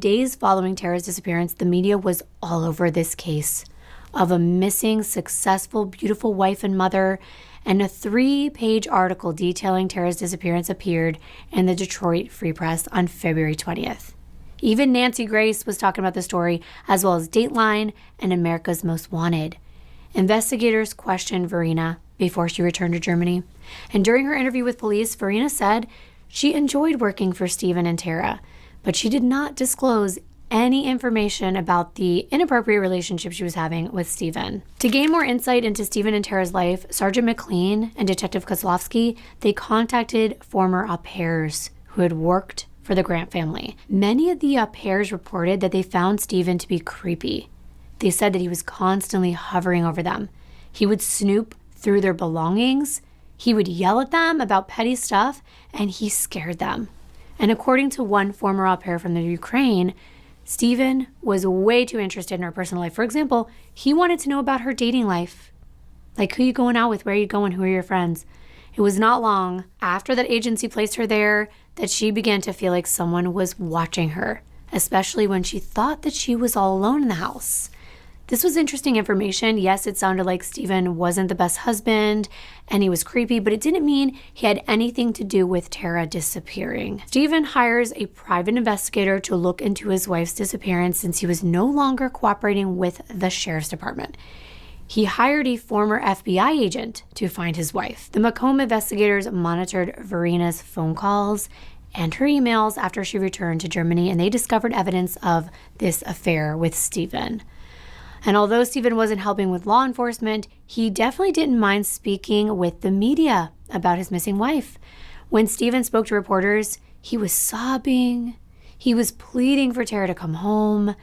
Days following Tara's disappearance, the media was all over this case of a missing, successful, beautiful wife and mother, and a 3-page article detailing Tara's disappearance appeared in the Detroit Free Press on February 20th. Even Nancy Grace was talking about the story, as well as Dateline and America's Most Wanted. Investigators questioned Verena before she returned to Germany. And during her interview with police, Verena said she enjoyed working for Stephen and Tara, but she did not disclose any information about the inappropriate relationship she was having with Stephen. To gain more insight into Stephen and Tara's life, Sergeant McLean and Detective Kozlowski, they contacted former au pairs who had worked for the Grant family. Many of the au pairs reported that they found Stephen to be creepy. They said that he was constantly hovering over them. He would snoop through their belongings, he would yell at them about petty stuff, and he scared them. And according to one former au pair from the Ukraine, Stephen was way too interested in her personal life. For example, he wanted to know about her dating life. Like, who you going out with? Where are you going? Who are your friends? It was not long after that agency placed her there that she began to feel like someone was watching her, especially when she thought that she was all alone in the house. This was interesting information. Yes, it sounded like Stephen wasn't the best husband and he was creepy, but it didn't mean he had anything to do with Tara disappearing. Stephen hires a private investigator to look into his wife's disappearance since he was no longer cooperating with the sheriff's department. He hired a former FBI agent to find his wife. The Macomb investigators monitored Verena's phone calls and her emails after she returned to Germany, and they discovered evidence of this affair with Stephen. And although Stephen wasn't helping with law enforcement, he definitely didn't mind speaking with the media about his missing wife. When Stephen spoke to reporters, he was sobbing. He was pleading for Tara to come home.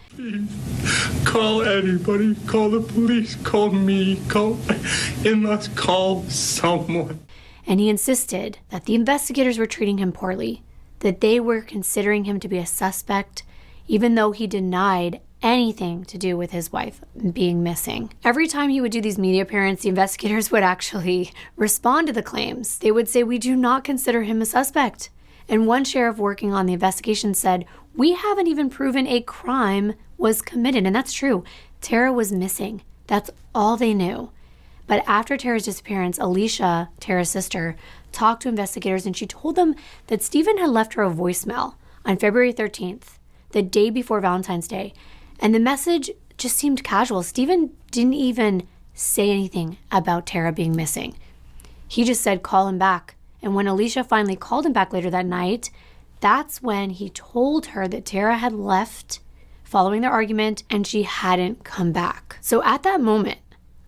Call anybody. Call the police. Call me. Call someone. And he insisted that the investigators were treating him poorly, that they were considering him to be a suspect, even though he denied anything to do with his wife being missing. Every time he would do these media appearances, the investigators would actually respond to the claims. They would say, "We do not consider him a suspect." And one sheriff working on the investigation said, "We haven't even proven a crime was committed." And that's true. Tara was missing. That's all they knew. But after Tara's disappearance, Alicia, Tara's sister, talked to investigators, and she told them that Stephen had left her a voicemail on February 13th, the day before Valentine's Day. And the message just seemed casual. Stephen didn't even say anything about Tara being missing. He just said, "Call him back." And when Alicia finally called him back later that night, that's when he told her that Tara had left following their argument and she hadn't come back. So at that moment,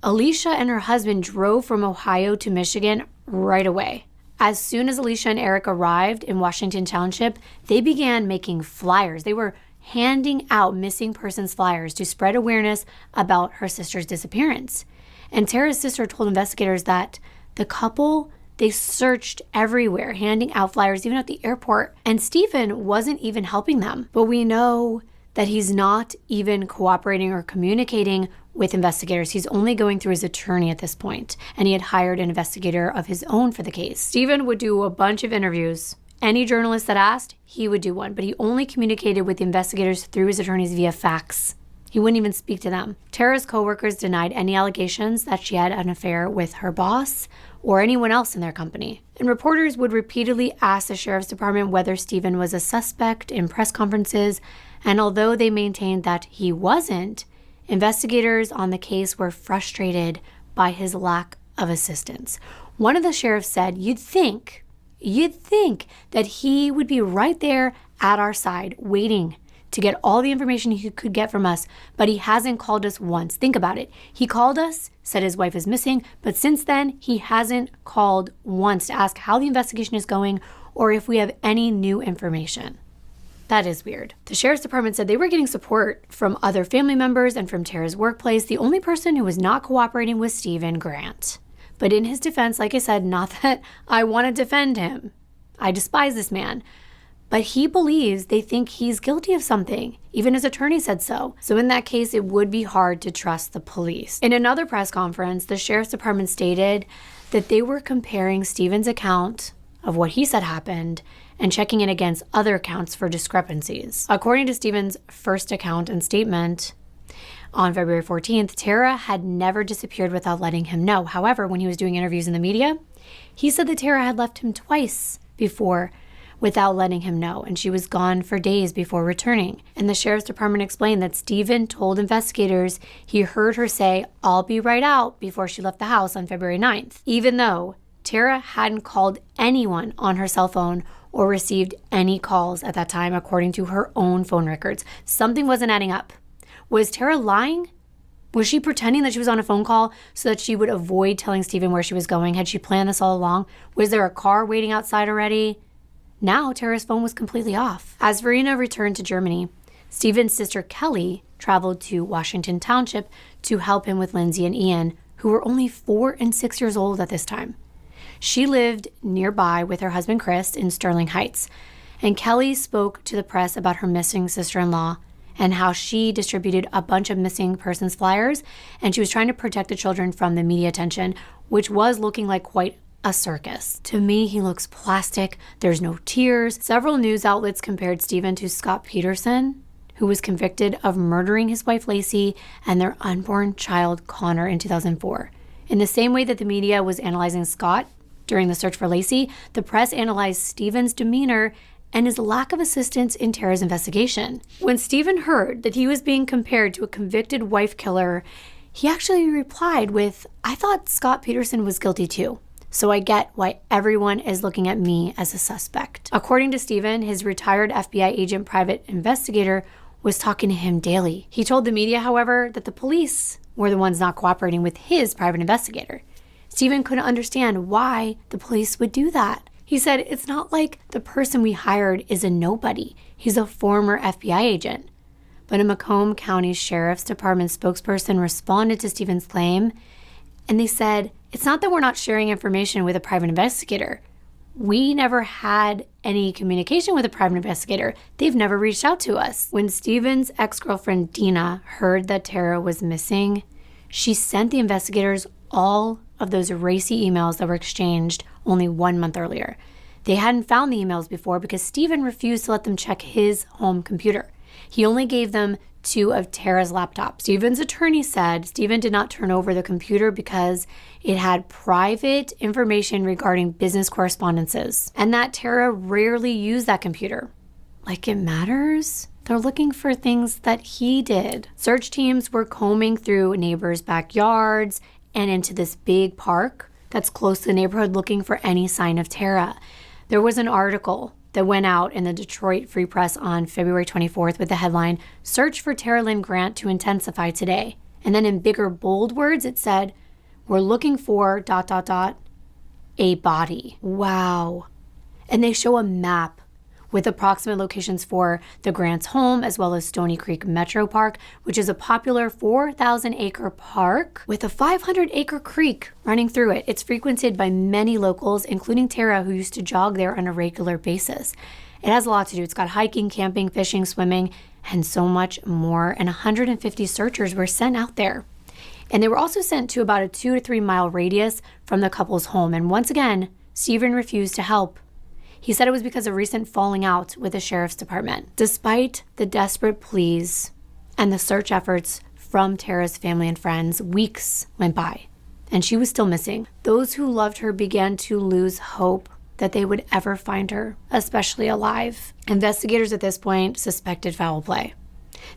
Alicia and her husband drove from Ohio to Michigan right away. As soon as Alicia and Eric arrived in Washington Township, they began making flyers. They were handing out missing persons flyers to spread awareness about her sister's disappearance. And Tara's sister told investigators that the couple, they searched everywhere, handing out flyers, even at the airport. And Stephen wasn't even helping them. But we know that he's not even cooperating or communicating with investigators. He's only going through his attorney at this point. And he had hired an investigator of his own for the case. Stephen would do a bunch of interviews. Any journalist that asked, he would do one, but he only communicated with the investigators through his attorneys via fax. He wouldn't even speak to them. Tara's coworkers denied any allegations that she had an affair with her boss or anyone else in their company. And reporters would repeatedly ask the sheriff's department whether Stephen was a suspect in press conferences, and although they maintained that he wasn't, investigators on the case were frustrated by his lack of assistance. One of the sheriffs said, You'd think that he would be right there at our side, waiting to get all the information he could get from us, but he hasn't called us once. Think about it. He called us, said his wife is missing, but since then, he hasn't called once to ask how the investigation is going or if we have any new information. That is weird. The sheriff's department said they were getting support from other family members and from Tara's workplace. The only person who was not cooperating was Stephen Grant. But in his defense, like I said, not that I want to defend him. I despise this man. But he believes they think he's guilty of something. Even his attorney said so. So in that case, it would be hard to trust the police. In another press conference, the sheriff's department stated that they were comparing Stephen's account of what he said happened and checking in against other accounts for discrepancies. According to Stephen's first account and statement, on February 14th, Tara had never disappeared without letting him know. However, when he was doing interviews in the media, he said that Tara had left him twice before without letting him know, and she was gone for days before returning. And the sheriff's department explained that Stephen told investigators he heard her say, "I'll be right out," before she left the house on February 9th, even though Tara hadn't called anyone on her cell phone or received any calls at that time, according to her own phone records. Something wasn't adding up. Was Tara lying? Was she pretending that she was on a phone call so that she would avoid telling Stephen where she was going? Had she planned this all along? Was there a car waiting outside already? Now, Tara's phone was completely off. As Verena returned to Germany, Stephen's sister Kelly traveled to Washington Township to help him with Lindsay and Ian, who were only 4 and 6 years old at this time. She lived nearby with her husband Chris in Sterling Heights, and Kelly spoke to the press about her missing sister-in-law and how she distributed a bunch of missing persons flyers, and she was trying to protect the children from the media attention, which was looking like quite a circus. To me, he looks plastic. There's no tears. Several news outlets compared Stephen to Scott Peterson, who was convicted of murdering his wife Lacey and their unborn child Connor in 2004. In the same way that the media was analyzing Scott during the search for Lacey, the press analyzed Stephen's demeanor and his lack of assistance in Tara's investigation. When Stephen heard that he was being compared to a convicted wife killer, he actually replied with, "I thought Scott Peterson was guilty too. So I get why everyone is looking at me as a suspect." According to Stephen, his retired FBI agent private investigator was talking to him daily. He told the media, however, that the police were the ones not cooperating with his private investigator. Stephen couldn't understand why the police would do that. He said, "It's not like the person we hired is a nobody. He's a former FBI agent." But a Macomb County Sheriff's Department spokesperson responded to Stephen's claim, and they said, "It's not that we're not sharing information with a private investigator. We never had any communication with a private investigator. They've never reached out to us." When Stephen's ex-girlfriend Dina heard that Tara was missing, she sent the investigators all of those racy emails that were exchanged only 1 month earlier. They hadn't found the emails before because Stephen refused to let them check his home computer. He only gave them 2 of Tara's laptops. Stephen's attorney said Stephen did not turn over the computer because it had private information regarding business correspondences, and that Tara rarely used that computer. Like it matters? They're looking for things that he did. Search teams were combing through neighbors' backyards and into this big park that's close to the neighborhood looking for any sign of Tara. There was an article that went out in the Detroit Free Press on February 24th with the headline, "Search for Tara Lynn Grant to intensify today." And then in bigger, bold words, it said, "We're looking for ... a body." Wow. And they show a map with approximate locations for the Grant's home, as well as Stony Creek Metro Park, which is a popular 4,000-acre park with a 500-acre creek running through it. It's frequented by many locals, including Tara, who used to jog there on a regular basis. It has a lot to do. It's got hiking, camping, fishing, swimming, and so much more. And 150 searchers were sent out there. And they were also sent to about a 2 to 3 mile radius from the couple's home. And once again, Stephen refused to help. He said it was because of recent falling out with the sheriff's department. Despite the desperate pleas and the search efforts from Tara's family and friends, weeks went by, and she was still missing. Those who loved her began to lose hope that they would ever find her, especially alive. Investigators at this point suspected foul play.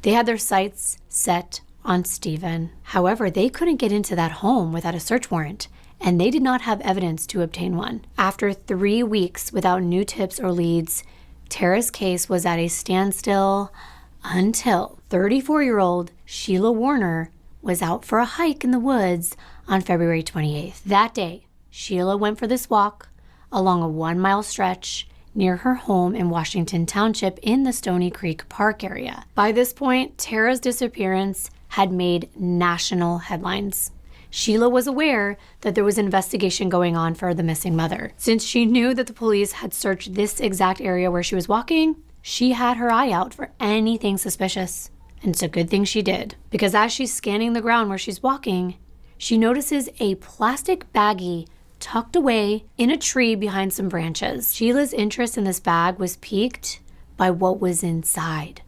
They had their sights set on Stephen. However, they couldn't get into that home without a search warrant, and they did not have evidence to obtain one. After 3 weeks without new tips or leads, Tara's case was at a standstill until 34-year-old Sheila Warner was out for a hike in the woods on February 28th. That day, Sheila went for this walk along a 1-mile stretch near her home in Washington Township in the Stony Creek Park area. By this point, Tara's disappearance had made national headlines. Sheila was aware that there was an investigation going on for the missing mother. Since she knew that the police had searched this exact area where she was walking, she had her eye out for anything suspicious. And it's a good thing she did, because as she's scanning the ground where she's walking, she notices a plastic baggie tucked away in a tree behind some branches. Sheila's interest in this bag was piqued by what was inside.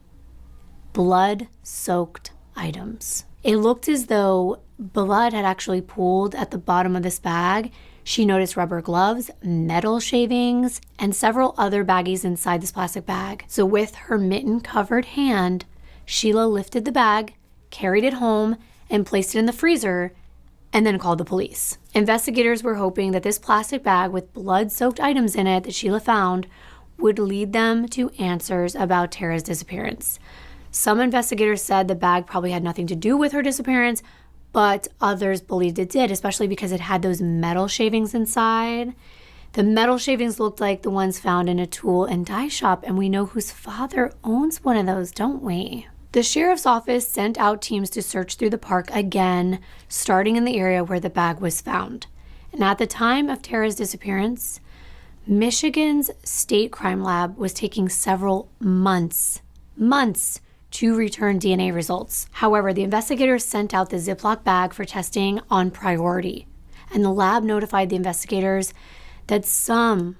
Blood-soaked items. It looked as though blood had actually pooled at the bottom of this bag. She noticed rubber gloves, metal shavings, and several other baggies inside this plastic bag. So with her mitten-covered hand, Sheila lifted the bag, carried it home, and placed it in the freezer, and then called the police. Investigators were hoping that this plastic bag with blood-soaked items in it that Sheila found would lead them to answers about Tara's disappearance. Some investigators said the bag probably had nothing to do with her disappearance, but others believed it did, especially because it had those metal shavings inside. The metal shavings looked like the ones found in a tool and die shop, and we know whose father owns one of those, don't we? The sheriff's office sent out teams to search through the park again, starting in the area where the bag was found. And at the time of Tara's disappearance, Michigan's state crime lab was taking several months to return DNA results. However, the investigators sent out the Ziploc bag for testing on priority, and the lab notified the investigators that some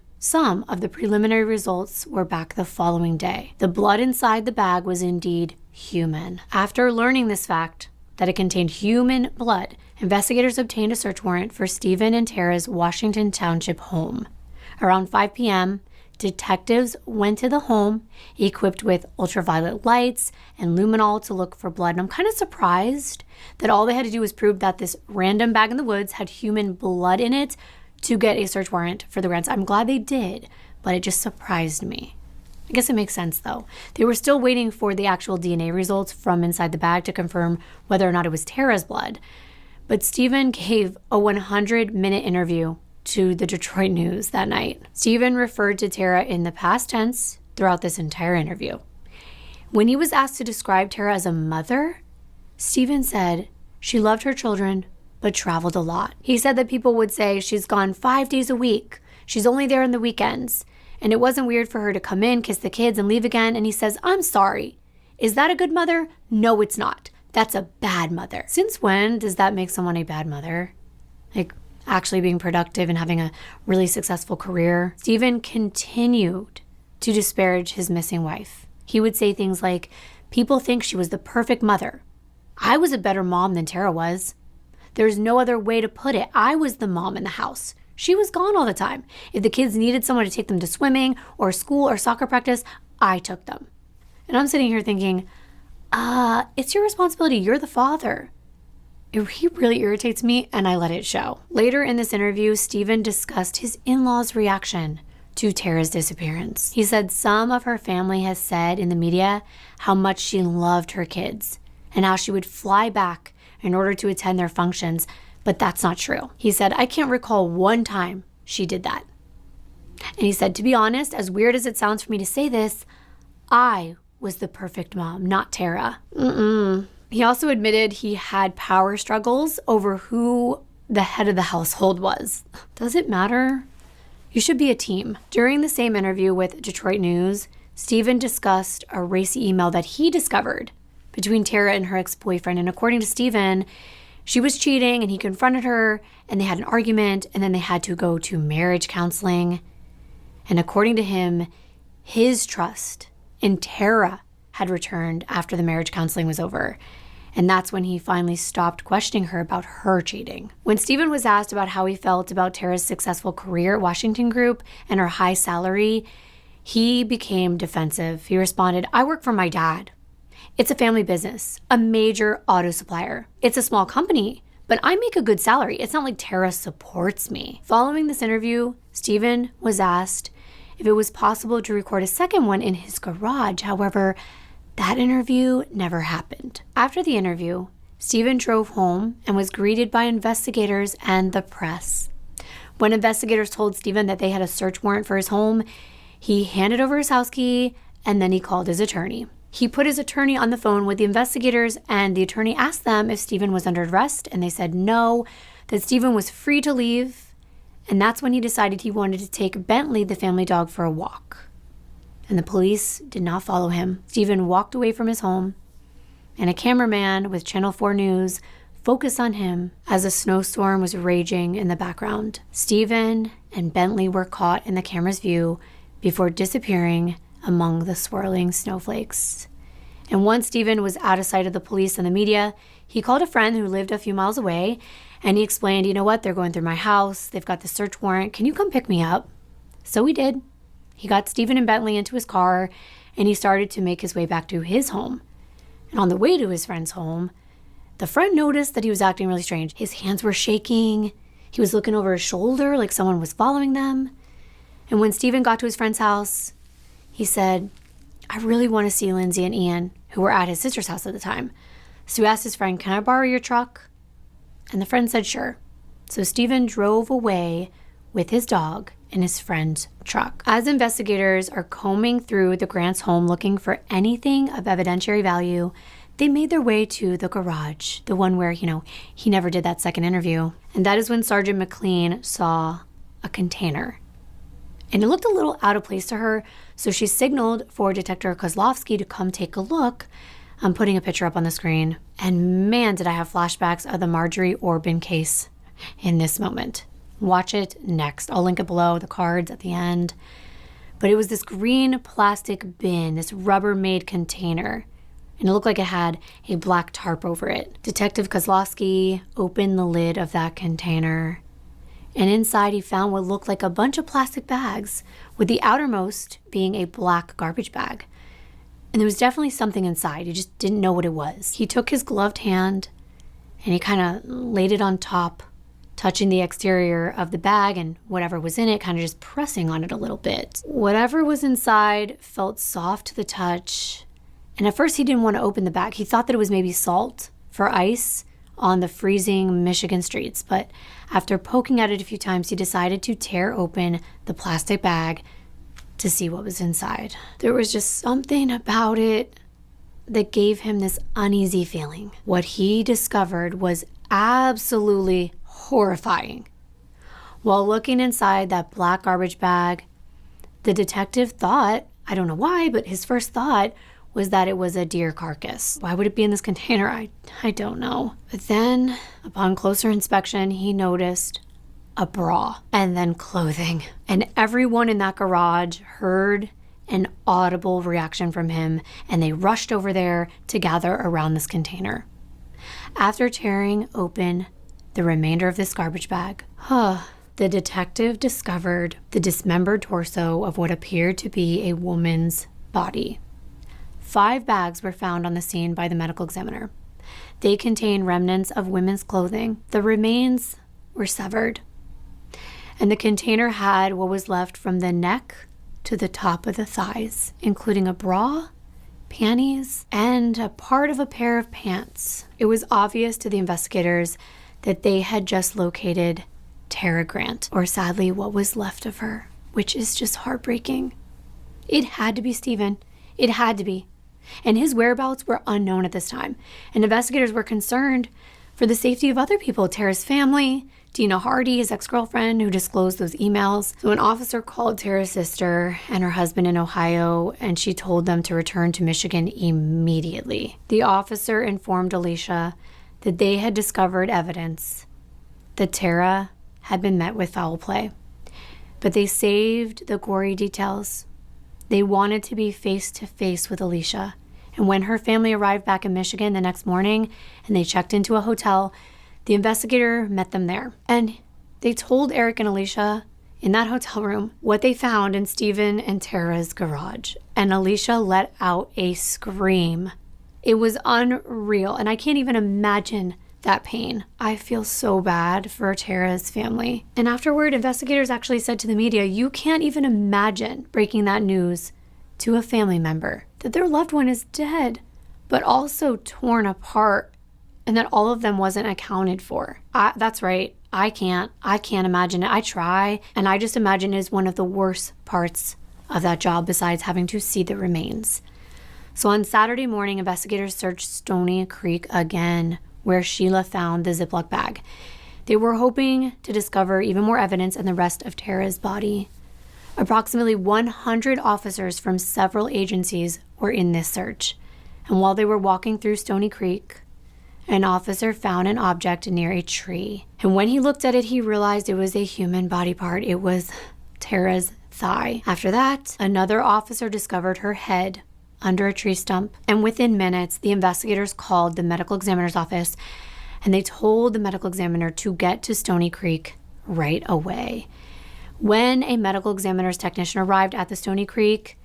of the preliminary results were back the following day. The blood inside the bag was indeed human. After learning this fact, that it contained human blood, investigators obtained a search warrant for Stephen and Tara's Washington Township home. Around 5 p.m., detectives went to the home equipped with ultraviolet lights and luminol to look for blood. And I'm kind of surprised that all they had to do was prove that this random bag in the woods had human blood in it to get a search warrant for the grants. I'm glad they did, but it just surprised me. I guess it makes sense though. They were still waiting for the actual DNA results from inside the bag to confirm whether or not it was Tara's blood. But Stephen gave a 100-minute interview to the Detroit News that night. Stephen referred to Tara in the past tense throughout this entire interview. When he was asked to describe Tara as a mother, Stephen said she loved her children but traveled a lot. He said that people would say she's gone 5 days a week. She's only there on the weekends. And it wasn't weird for her to come in, kiss the kids, and leave again. And he says, I'm sorry. Is that a good mother? No, it's not. That's a bad mother. Since when does that make someone a bad mother? Like, actually being productive and having a really successful career. Stephen continued to disparage his missing wife. He would say things like, people think she was the perfect mother. I was a better mom than Tara was. There's no other way to put it. I was the mom in the house. She was gone all the time. If the kids needed someone to take them to swimming or school or soccer practice, I took them. And I'm sitting here thinking, it's your responsibility. You're the father. He really irritates me, and I let it show. Later in this interview, Stephen discussed his in-laws' reaction to Tara's disappearance. He said some of her family has said in the media how much she loved her kids and how she would fly back in order to attend their functions, but that's not true. He said, I can't recall one time she did that. And he said, to be honest, as weird as it sounds for me to say this, I was the perfect mom, not Tara. He also admitted he had power struggles over who the head of the household was. Does it matter? You should be a team. During the same interview with Detroit News, Stephen discussed a racy email that he discovered between Tara and her ex-boyfriend. And according to Stephen, she was cheating and he confronted her and they had an argument and then they had to go to marriage counseling. And according to him, his trust in Tara had returned after the marriage counseling was over. And that's when he finally stopped questioning her about her cheating. When Stephen was asked about how he felt about Tara's successful career at Washington Group and her high salary, he became defensive. He responded, I work for my dad. It's a family business, a major auto supplier. It's a small company, but I make a good salary. It's not like Tara supports me. Following this interview, Stephen was asked if it was possible to record a second one in his garage. However, that interview never happened. After the interview, Stephen drove home and was greeted by investigators and the press. When investigators told Stephen that they had a search warrant for his home, he handed over his house key and then he called his attorney. He put his attorney on the phone with the investigators and the attorney asked them if Stephen was under arrest and they said no, that Stephen was free to leave. And that's when he decided he wanted to take Bentley, the family dog, for a walk. And the police did not follow him. Stephen walked away from his home, and a cameraman with Channel 4 News focus on him as a snowstorm was raging in the background. Stephen and Bentley were caught in the camera's view before disappearing among the swirling snowflakes. And once Stephen was out of sight of the police and the media, he called a friend who lived a few miles away, and he explained, you know what, they're going through my house. They've got the search warrant. Can you come pick me up? So he did. He got Stephen and Bentley into his car, and he started to make his way back to his home. And on the way to his friend's home, the friend noticed that he was acting really strange. His hands were shaking. He was looking over his shoulder like someone was following them. And when Stephen got to his friend's house, he said, I really want to see Lindsay and Ian, who were at his sister's house at the time. So he asked his friend, can I borrow your truck? And the friend said, sure. So Stephen drove away with his dog in his friend's truck. As investigators are combing through the Grants' home looking for anything of evidentiary value, they made their way to the garage, the one where, he never did that second interview. And that is when Sergeant McLean saw a container. And it looked a little out of place to her, so she signaled for Detective Kozlowski to come take a look. I'm putting a picture up on the screen. And man, did I have flashbacks of the Marjorie Orban case in this moment. Watch it next. I'll link it below, the cards at the end. But it was this green plastic bin, this Rubbermaid container. And it looked like it had a black tarp over it. Detective Kozlowski opened the lid of that container. And inside he found what looked like a bunch of plastic bags, with the outermost being a black garbage bag. And there was definitely something inside. He just didn't know what it was. He took his gloved hand and he kind of laid it on top, touching the exterior of the bag and whatever was in it, kind of just pressing on it a little bit. Whatever was inside felt soft to the touch. And at first he didn't want to open the bag. He thought that it was maybe salt for ice on the freezing Michigan streets. But after poking at it a few times, he decided to tear open the plastic bag to see what was inside. There was just something about it that gave him this uneasy feeling. What he discovered was absolutely horrifying. While looking inside that black garbage bag, the detective thought, I don't know why, but his first thought was that it was a deer carcass. Why would it be in this container? I don't know. But then, upon closer inspection, he noticed a bra and then clothing. And everyone in that garage heard an audible reaction from him, and they rushed over there to gather around this container. After tearing open the remainder of this garbage bag, the detective discovered the dismembered torso of what appeared to be a woman's body. 5 bags were found on the scene by the medical examiner. They contained remnants of women's clothing. The remains were severed, and the container had what was left from the neck to the top of the thighs, including a bra, panties, and a part of a pair of pants. It was obvious to the investigators that they had just located Tara Grant, or sadly what was left of her, which is just heartbreaking. It had to be Stephen. It had to be. And his whereabouts were unknown at this time, and investigators were concerned for the safety of other people, Tara's family, Dina Hardy, his ex-girlfriend, who disclosed those emails. So an officer called Tara's sister and her husband in Ohio, and she told them to return to Michigan immediately. The officer informed Alicia that they had discovered evidence that Tara had been met with foul play, but they saved the gory details. They wanted to be face-to-face with Alicia. And when her family arrived back in Michigan the next morning and they checked into a hotel, the investigator met them there. And they told Eric and Alicia in that hotel room what they found in Stephen and Tara's garage. And Alicia let out a scream. It was unreal. And I can't even imagine that pain. I feel so bad for Tara's family. And afterward, investigators actually said to the media, you can't even imagine breaking that news to a family member, that their loved one is dead, but also torn apart, and that all of them wasn't accounted for. That's right. I can't imagine it. I try, and I just imagine it is one of the worst parts of that job besides having to see the remains. So on Saturday morning, investigators searched Stony Creek again, where Sheila found the Ziploc bag. They were hoping to discover even more evidence in the rest of Tara's body. Approximately 100 officers from several agencies were in this search. And while they were walking through Stony Creek, an officer found an object near a tree. And when he looked at it, he realized it was a human body part. It was Tara's thigh. After that, another officer discovered her head under a tree stump. And within minutes, the investigators called the medical examiner's office and they told the medical examiner to get to Stony Creek right away. When a medical examiner's technician arrived at the Stony Creek,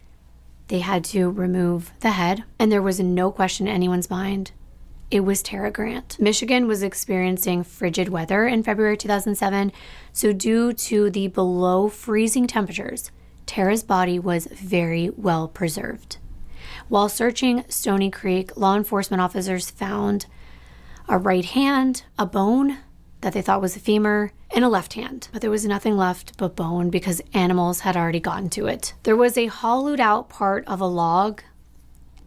they had to remove the head, and there was no question in anyone's mind. It was Tara Grant. Michigan was experiencing frigid weather in February 2007, so due to the below freezing temperatures, Tara's body was very well preserved. While searching Stony Creek, law enforcement officers found a right hand, a bone that they thought was a femur, and a left hand. But there was nothing left but bone because animals had already gotten to it. There was a hollowed out part of a log,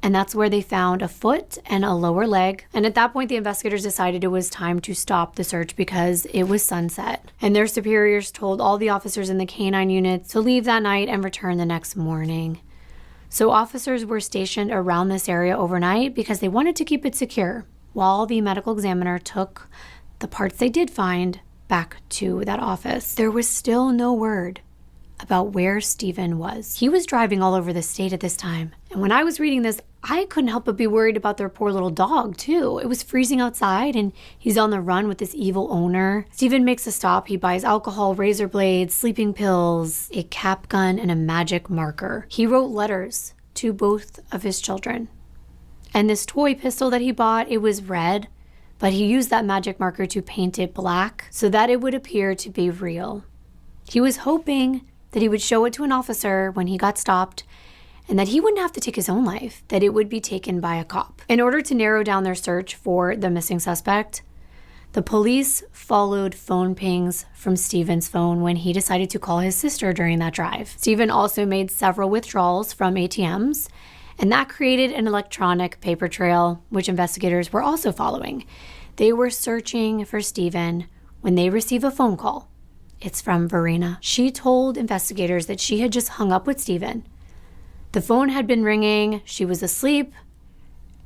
and that's where they found a foot and a lower leg. And at that point, the investigators decided it was time to stop the search because it was sunset. And their superiors told all the officers in the canine units to leave that night and return the next morning. So officers were stationed around this area overnight because they wanted to keep it secure, while the medical examiner took the parts they did find back to that office. There was still no word about where Stephen was. He was driving all over the state at this time. And when I was reading this, I couldn't help but be worried about their poor little dog, too. It was freezing outside, and he's on the run with this evil owner. Stephen makes a stop. He buys alcohol, razor blades, sleeping pills, a cap gun, and a magic marker. He wrote letters to both of his children. And this toy pistol that he bought, it was red, but he used that magic marker to paint it black so that it would appear to be real. He was hoping that he would show it to an officer when he got stopped and that he wouldn't have to take his own life, that it would be taken by a cop. In order to narrow down their search for the missing suspect, the police followed phone pings from Stephen's phone when he decided to call his sister during that drive. Stephen also made several withdrawals from ATMs, and that created an electronic paper trail, which investigators were also following. They were searching for Stephen when they receive a phone call. It's from Verena. She told investigators that she had just hung up with Stephen. The phone had been ringing, she was asleep,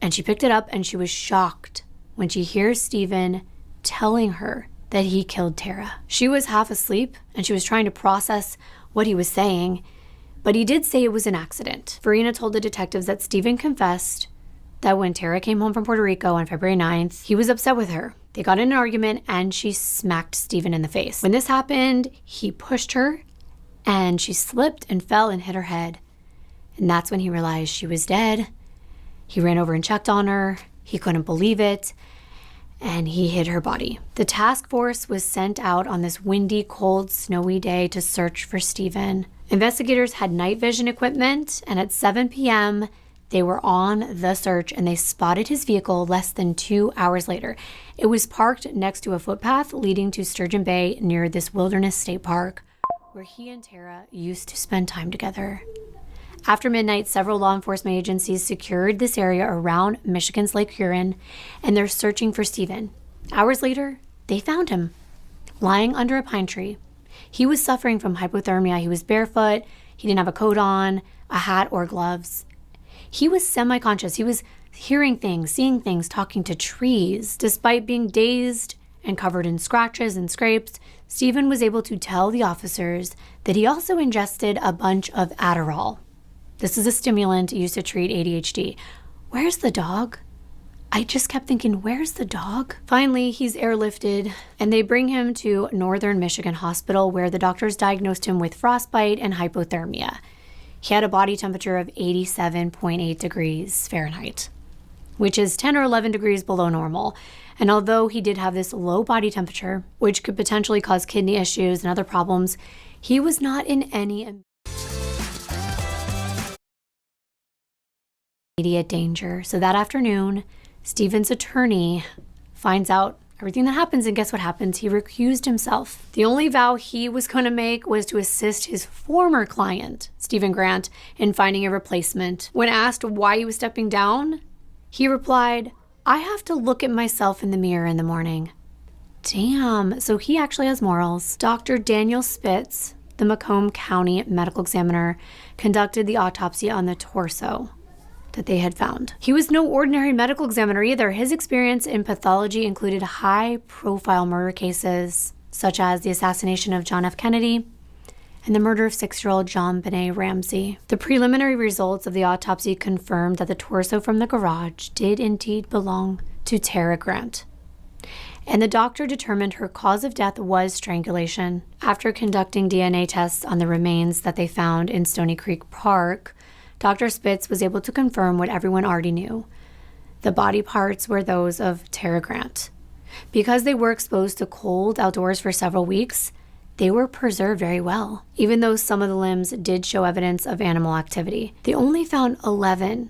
and she picked it up and she was shocked when she hears Stephen telling her that he killed Tara. She was half asleep and she was trying to process what he was saying, but he did say it was an accident. Verena told the detectives that Stephen confessed that when Tara came home from Puerto Rico on February 9th, he was upset with her. They got in an argument and she smacked Stephen in the face. When this happened, he pushed her and she slipped and fell and hit her head. And that's when he realized she was dead. He ran over and checked on her. He couldn't believe it. And he hid her body. The task force was sent out on this windy, cold, snowy day to search for Stephen. Investigators had night vision equipment, and at 7 p.m., they were on the search and they spotted his vehicle less than 2 hours later. It was parked next to a footpath leading to Sturgeon Bay near this wilderness state park where he and Tara used to spend time together. After midnight, several law enforcement agencies secured this area around Michigan's Lake Huron, and they're searching for Stephen. Hours later, they found him, lying under a pine tree. He was suffering from hypothermia. He was barefoot. He didn't have a coat on, a hat, or gloves. He was semi-conscious. He was hearing things, seeing things, talking to trees. Despite being dazed and covered in scratches and scrapes, Stephen was able to tell the officers that he also ingested a bunch of Adderall. This is a stimulant used to treat ADHD. Where's the dog? I just kept thinking, where's the dog? Finally, he's airlifted, and they bring him to Northern Michigan Hospital, where the doctors diagnosed him with frostbite and hypothermia. He had a body temperature of 87.8 degrees Fahrenheit, which is 10 or 11 degrees below normal. And although he did have this low body temperature, which could potentially cause kidney issues and other problems, he was not in any immediate danger. So that afternoon, Stephen's attorney finds out everything that happens, and guess what happens? He recused himself. The only vow he was going to make was to assist his former client, Stephen Grant, in finding a replacement. When asked why he was stepping down, he replied, "I have to look at myself in the mirror in the morning." Damn, so he actually has morals. Dr. Daniel Spitz, the Macomb County medical examiner, conducted the autopsy on the torso. that they had found. He was no ordinary medical examiner either. His experience in pathology included high-profile murder cases, such as the assassination of John F. Kennedy and the murder of 6-year-old John Benet Ramsey. The preliminary results of the autopsy confirmed that the torso from the garage did indeed belong to Tara Grant, and the doctor determined her cause of death was strangulation. After conducting DNA tests on the remains that they found in Stony Creek Park, Dr. Spitz was able to confirm what everyone already knew. The body parts were those of Tara Grant. Because they were exposed to cold outdoors for several weeks, they were preserved very well, even though some of the limbs did show evidence of animal activity. They only found 11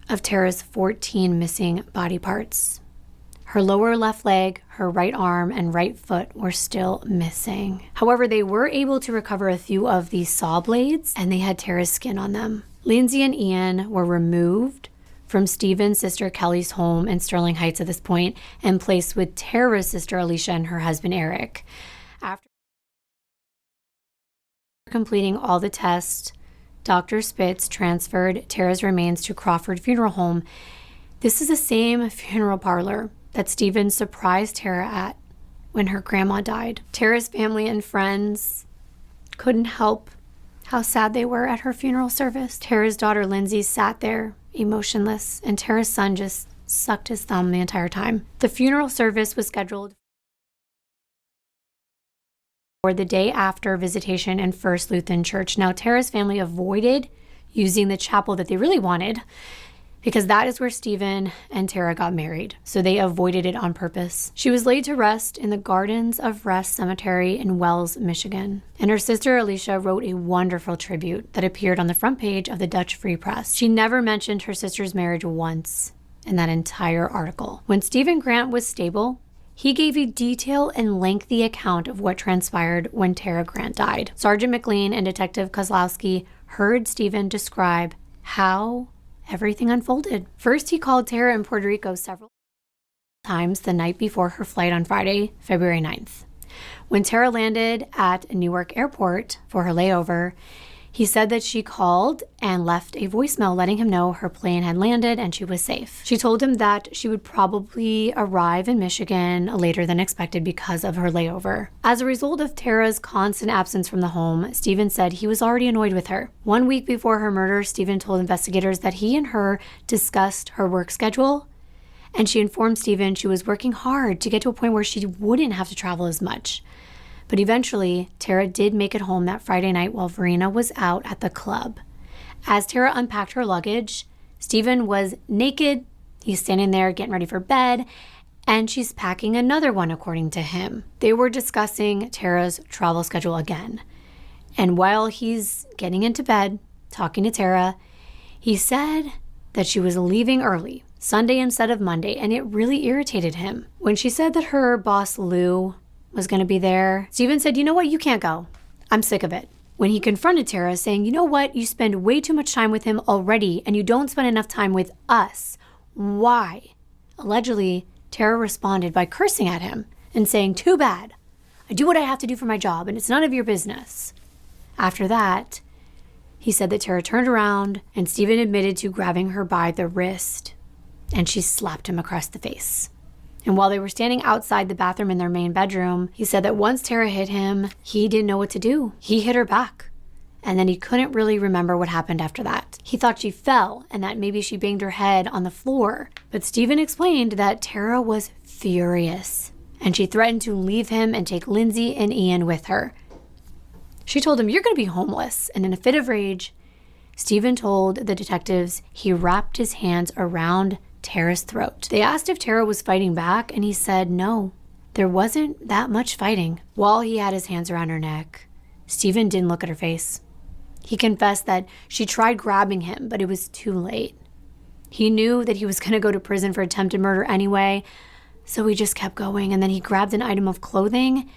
of Tara's 14 missing body parts. Her lower left leg, her right arm, and right foot were still missing. However, they were able to recover a few of the saw blades, and they had Tara's skin on them. Lindsay and Ian were removed from Stephen's sister Kelly's home in Sterling Heights at this point and placed with Tara's sister Alicia and her husband Eric. After completing all the tests, Dr. Spitz transferred Tara's remains to Crawford Funeral Home. This is the same funeral parlor that Stephen surprised Tara at when her grandma died. Tara's family and friends couldn't help how sad they were at her funeral service. Tara's daughter Lindsay sat there emotionless, and Tara's son just sucked his thumb the entire time. The funeral service was scheduled for the day after visitation in First Lutheran Church. Now, Tara's family avoided using the chapel that they really wanted, because that is where Stephen and Tara got married, so they avoided it on purpose. She was laid to rest in the Gardens of Rest Cemetery in Wells, Michigan. And her sister Alicia wrote a wonderful tribute that appeared on the front page of the Dutch Free Press. She never mentioned her sister's marriage once in that entire article. When Stephen Grant was stable, he gave a detailed and lengthy account of what transpired when Tara Grant died. Sergeant McLean and Detective Kozlowski heard Stephen describe how everything unfolded. First, he called Tara in Puerto Rico several times the night before her flight on Friday, February 9th. When Tara landed at Newark Airport for her layover, he said that she called and left a voicemail letting him know her plane had landed and she was safe. She told him that she would probably arrive in Michigan later than expected because of her layover. As a result of Tara's constant absence from the home, Stephen said he was already annoyed with her. 1 week before her murder, Stephen told investigators that he and her discussed her work schedule, and she informed Stephen she was working hard to get to a point where she wouldn't have to travel as much. But eventually, Tara did make it home that Friday night while Verena was out at the club. As Tara unpacked her luggage, Stephen was naked. He's standing there getting ready for bed, and she's packing another one, according to him. They were discussing Tara's travel schedule again. And while he's getting into bed, talking to Tara, he said that she was leaving early, Sunday instead of Monday, and it really irritated him. When she said that her boss, Lou, was going to be there, Stephen said, "You know what? You can't go. I'm sick of it." When he confronted Tara, saying, "You know what? You spend way too much time with him already, and you don't spend enough time with us. Why?" Allegedly, Tara responded by cursing at him and saying, "Too bad. I do what I have to do for my job, and it's none of your business." After that, he said that Tara turned around, and Stephen admitted to grabbing her by the wrist, and she slapped him across the face. And while they were standing outside the bathroom in their main bedroom, he said that once Tara hit him, he didn't know what to do. He hit her back. And then he couldn't really remember what happened after that. He thought she fell and that maybe she banged her head on the floor. But Stephen explained that Tara was furious, and she threatened to leave him and take Lindsay and Ian with her. She told him, "You're going to be homeless." And in a fit of rage, Stephen told the detectives he wrapped his hands around Tara's throat. They asked if Tara was fighting back, and he said no, there wasn't that much fighting. While he had his hands around her neck, Stephen didn't look at her face. He confessed that she tried grabbing him, but it was too late. He knew that he was going to go to prison for attempted murder anyway, so he just kept going, and then he grabbed an item of clothing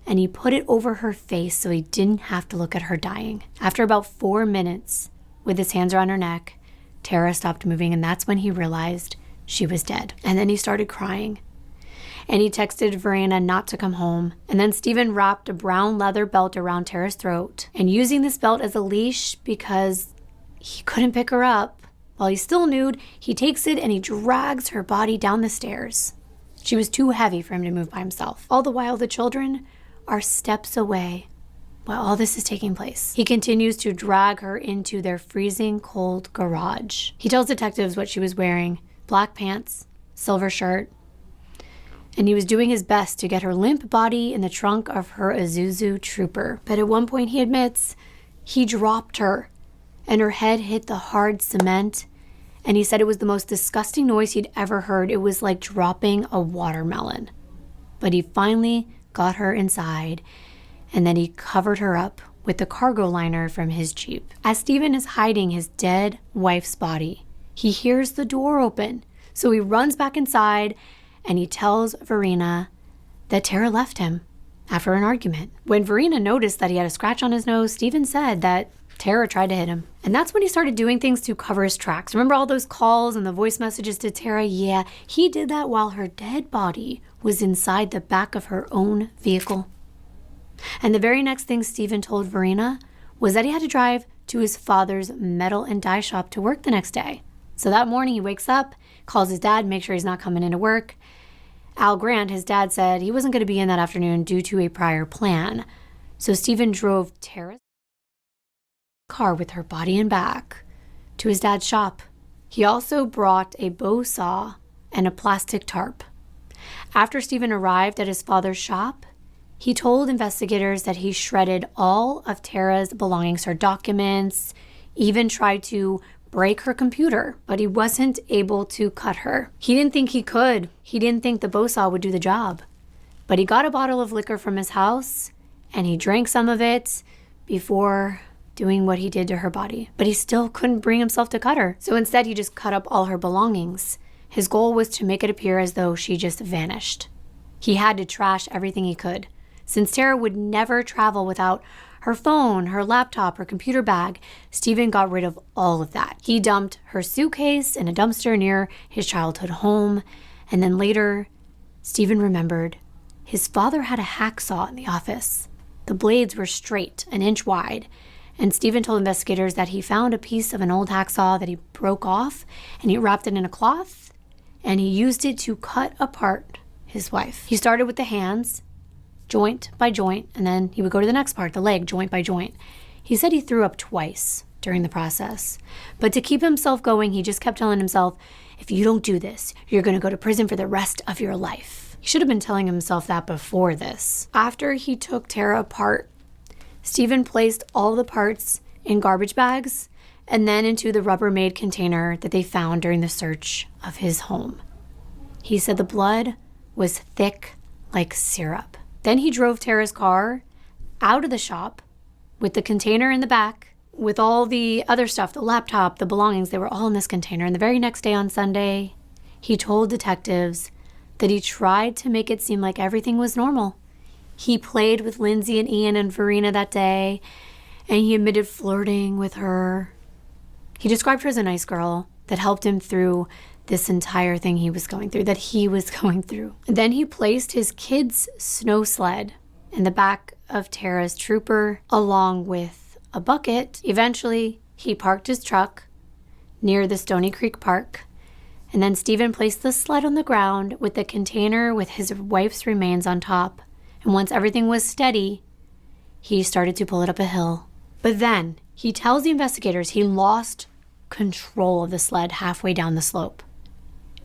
and he put it over her face so he didn't have to look at her dying. After about 4 minutes with his hands around her neck, Tara stopped moving, and that's when he realized she was dead. And then he started crying. And he texted Verena not to come home. And then Stephen wrapped a brown leather belt around Tara's throat. And using this belt as a leash because he couldn't pick her up While he's still nude, he takes it and he drags her body down the stairs. She was too heavy for him to move by himself. All the while, the children are steps away while all this is taking place. He continues to drag her into their freezing cold garage. He tells detectives what she was wearing: black pants, silver shirt, and he was doing his best to get her limp body in the trunk of her Isuzu Trooper. But at one point, he admits he dropped her and her head hit the hard cement, and he said it was the most disgusting noise he'd ever heard. It was like dropping a watermelon. But he finally got her inside, and then he covered her up with the cargo liner from his Jeep. As Stephen is hiding his dead wife's body, he hears the door open. So he runs back inside and he tells Verena that Tara left him after an argument. When Verena noticed that he had a scratch on his nose, Stephen said that Tara tried to hit him. And that's when he started doing things to cover his tracks. Remember all those calls and the voice messages to Tara? Yeah, he did that while her dead body was inside the back of her own vehicle. And the very next thing Stephen told Verena was that he had to drive to his father's metal and die shop to work the next day. So that morning he wakes up, calls his dad, makes sure he's not coming into work. Al Grant, his dad, said he wasn't going to be in that afternoon due to a prior plan. So Stephen drove Tara's car with her body and back to his dad's shop. He also brought a bow saw and a plastic tarp. After Stephen arrived at his father's shop, he told investigators that he shredded all of Tara's belongings, her documents, even tried to break her computer, but he wasn't able to cut her. He didn't think he could. He didn't think the bow saw would do the job. But he got a bottle of liquor from his house and he drank some of it before doing what he did to her body. But he still couldn't bring himself to cut her. So instead, he just cut up all her belongings. His goal was to make it appear as though she just vanished. He had to trash everything he could. Since Tara would never travel without her phone, her laptop, her computer bag, Stephen got rid of all of that. He dumped her suitcase in a dumpster near his childhood home. And then later, Stephen remembered his father had a hacksaw in the office. The blades were straight, an inch wide. And Stephen told investigators that he found a piece of an old hacksaw that he broke off and he wrapped it in a cloth and he used it to cut apart his wife. He started with the hands, joint by joint, and then he would go to the next part, the leg, joint by joint. He said he threw up twice during the process. But to keep himself going, he just kept telling himself, if you don't do this, you're going to go to prison for the rest of your life. He should have been telling himself that before this. After he took Tara apart, Stephen placed all the parts in garbage bags and then into the Rubbermaid container that they found during the search of his home. He said the blood was thick like syrup. Then he drove Tara's car out of the shop with the container in the back, with all the other stuff, the laptop, the belongings, they were all in this container. And the very next day on Sunday, he told detectives that he tried to make it seem like everything was normal. He played with Lindsay and Ian and Verena that day, and he admitted flirting with her. He described her as a nice girl that helped him through this entire thing he was going through, that he was going through. Then he placed his kid's snow sled in the back of Tara's Trooper along with a bucket. Eventually, he parked his truck near the Stony Creek Park, and then Stephen placed the sled on the ground with the container with his wife's remains on top. And once everything was steady, he started to pull it up a hill. But then he tells the investigators he lost control of the sled halfway down the slope.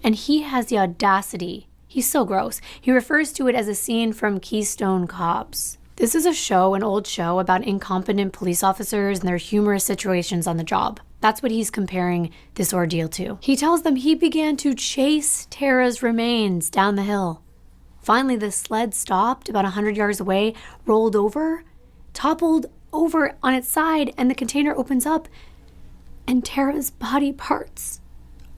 And he has the audacity, he's so gross, he refers to it as a scene from Keystone Cops. This is a show, an old show, about incompetent police officers and their humorous situations on the job. That's what he's comparing this ordeal to. He tells them he began to chase Tara's remains down the hill. Finally, the sled stopped about 100 yards away, rolled over, toppled over on its side, and the container opens up, and Tara's body parts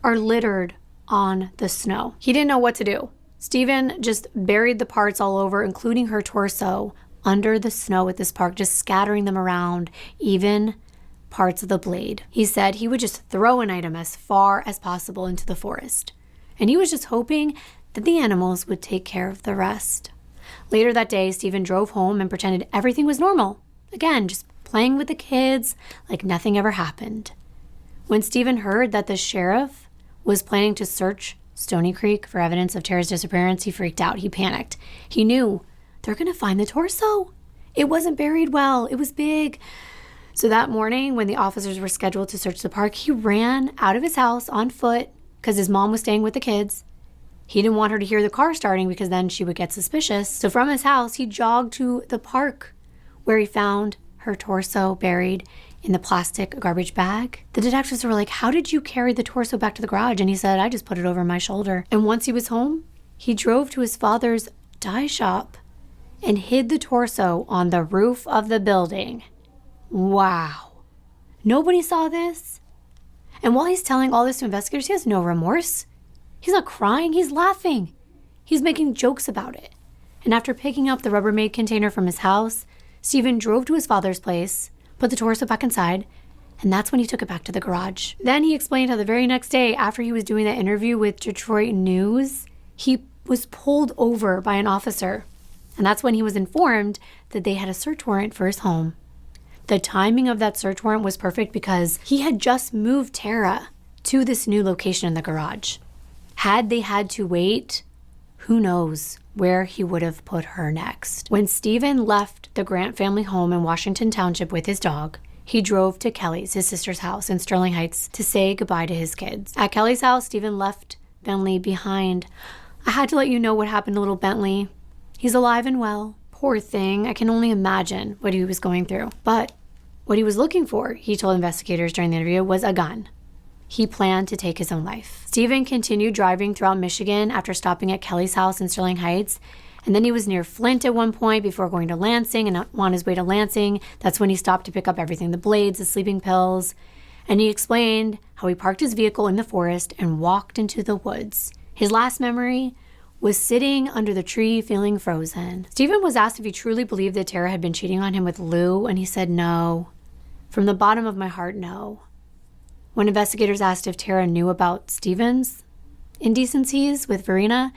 are littered on the snow. He didn't know what to do. Stephen just buried the parts all over, including her torso, under the snow at this park, just scattering them around, even parts of the blade. He said he would just throw an item as far as possible into the forest. And he was just hoping that the animals would take care of the rest. Later that day, Stephen drove home and pretended everything was normal. Again, just playing with the kids like nothing ever happened. When Stephen heard that the sheriff was planning to search Stony Creek for evidence of Tara's disappearance, he freaked out. He panicked. He knew they're going to find the torso. It wasn't buried well. It was big. So that morning, when the officers were scheduled to search the park, he ran out of his house on foot because his mom was staying with the kids. He didn't want her to hear the car starting because then she would get suspicious. So from his house, he jogged to the park where he found her torso buried in the plastic garbage bag. The detectives were like, how did you carry the torso back to the garage? And he said, I just put it over my shoulder. And once he was home, he drove to his father's dye shop and hid the torso on the roof of the building. Wow. Nobody saw this. And while he's telling all this to investigators, he has no remorse. He's not crying, he's laughing. He's making jokes about it. And after picking up the Rubbermaid container from his house, Stephen drove to his father's place, put the torso back inside, and that's when he took it back to the garage. Then he explained how the very next day, after he was doing that interview with Detroit News, he was pulled over by an officer. And that's when he was informed that they had a search warrant for his home. The timing of that search warrant was perfect because he had just moved Tara to this new location in the garage. Had they had to wait, who knows where he would have put her next. When Stephen left the Grant family home in Washington Township with his dog, he drove to Kelly's, his sister's house in Sterling Heights, to say goodbye to his kids. At Kelly's house, Stephen left Bentley behind. I had to let you know what happened to little Bentley. He's alive and well. Poor thing. I can only imagine what he was going through. But what he was looking for, he told investigators during the interview, was a gun. He planned to take his own life. Stephen continued driving throughout Michigan after stopping at Kelly's house in Sterling Heights. And then he was near Flint at one point before going to Lansing. And on his way to Lansing, that's when he stopped to pick up everything, the blades, the sleeping pills. And he explained how he parked his vehicle in the forest and walked into the woods. His last memory was sitting under the tree feeling frozen. Stephen was asked if he truly believed that Tara had been cheating on him with Lou, and he said no. From the bottom of my heart, no. When investigators asked if Tara knew about Stephen's indecencies with Verena,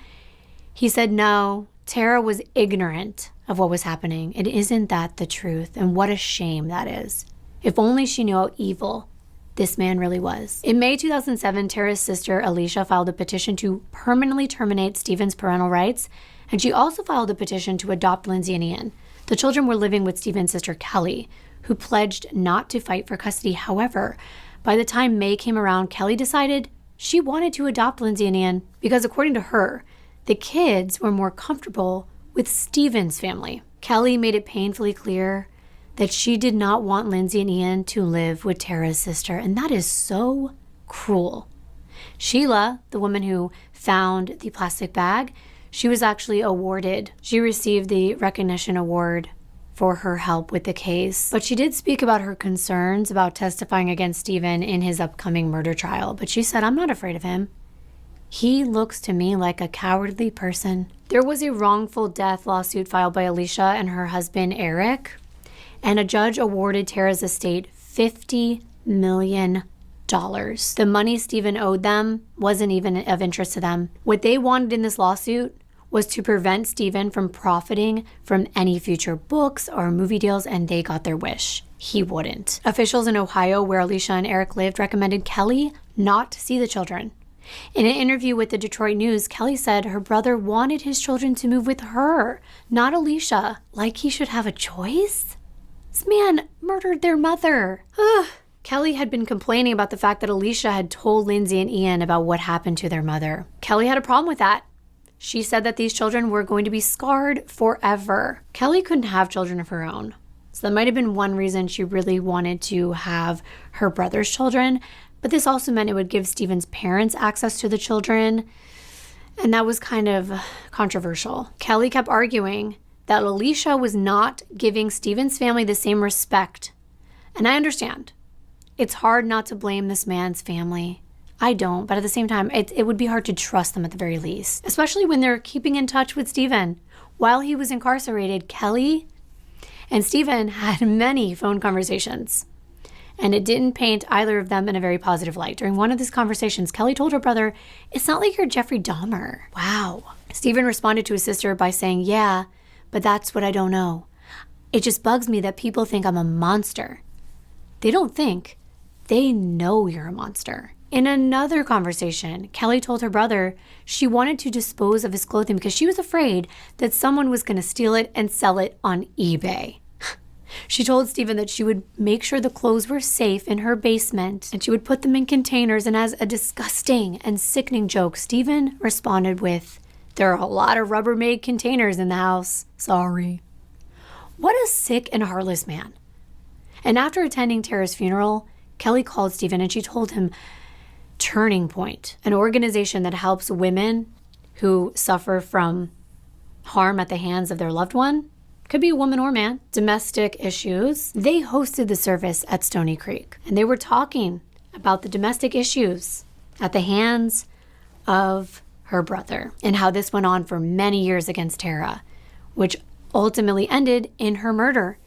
he said no. Tara was ignorant of what was happening. And isn't that the truth? And what a shame that is. If only she knew how evil this man really was. In May 2007, Tara's sister, Alicia, filed a petition to permanently terminate Stephen's parental rights, and she also filed a petition to adopt Lindsay and Ian. The children were living with Stephen's sister, Kelly, who pledged not to fight for custody. However, by the time May came around, Kelly decided she wanted to adopt Lindsay and Ian because, according to her, the kids were more comfortable with Stephen's family. Kelly made it painfully clear that she did not want Lindsay and Ian to live with Tara's sister, and that is so cruel. Sheila, the woman who found the plastic bag, she was actually awarded. She received the recognition award for her help with the case. But she did speak about her concerns about testifying against Stephen in his upcoming murder trial. But she said, I'm not afraid of him. He looks to me like a cowardly person. There was a wrongful death lawsuit filed by Alicia and her husband, Eric, and a judge awarded Tara's estate $50 million. The money Stephen owed them wasn't even of interest to them. What they wanted in this lawsuit was to prevent Stephen from profiting from any future books or movie deals, and they got their wish. He wouldn't. Officials in Ohio, where Alicia and Eric lived, recommended Kelly not see the children. In an interview with the Detroit News, Kelly said her brother wanted his children to move with her, not Alicia. Like he should have a choice? This man murdered their mother. Ugh. Kelly had been complaining about the fact that Alicia had told Lindsay and Ian about what happened to their mother. Kelly had a problem with that. She said that these children were going to be scarred forever. Kelly couldn't have children of her own. So that might have been one reason she really wanted to have her brother's children. But this also meant it would give Stephen's parents access to the children. And that was kind of controversial. Kelly kept arguing that Alicia was not giving Stephen's family the same respect. And I understand. It's hard not to blame this man's family. I don't, but at the same time, it would be hard to trust them at the very least, especially when they're keeping in touch with Stephen. While he was incarcerated, Kelly and Stephen had many phone conversations, and it didn't paint either of them in a very positive light. During one of these conversations, Kelly told her brother, "It's not like you're Jeffrey Dahmer." Wow. Stephen responded to his sister by saying, "Yeah, but that's what I don't know. It just bugs me that people think I'm a monster. They don't think. they know you're a monster. In another conversation, Kelly told her brother she wanted to dispose of his clothing because she was afraid that someone was going to steal it and sell it on eBay. She told Stephen that she would make sure the clothes were safe in her basement and she would put them in containers, and as a disgusting and sickening joke, Stephen responded with, "There are a lot of Rubbermaid containers in the house. Sorry." What a sick and heartless man. And after attending Tara's funeral, Kelly called Stephen and she told him Turning Point, an organization that helps women who suffer from harm at the hands of their loved one, could be a woman or man, domestic issues. They hosted the service at Stony Creek, and they were talking about the domestic issues at the hands of her brother and how this went on for many years against Tara, which ultimately ended in her murder.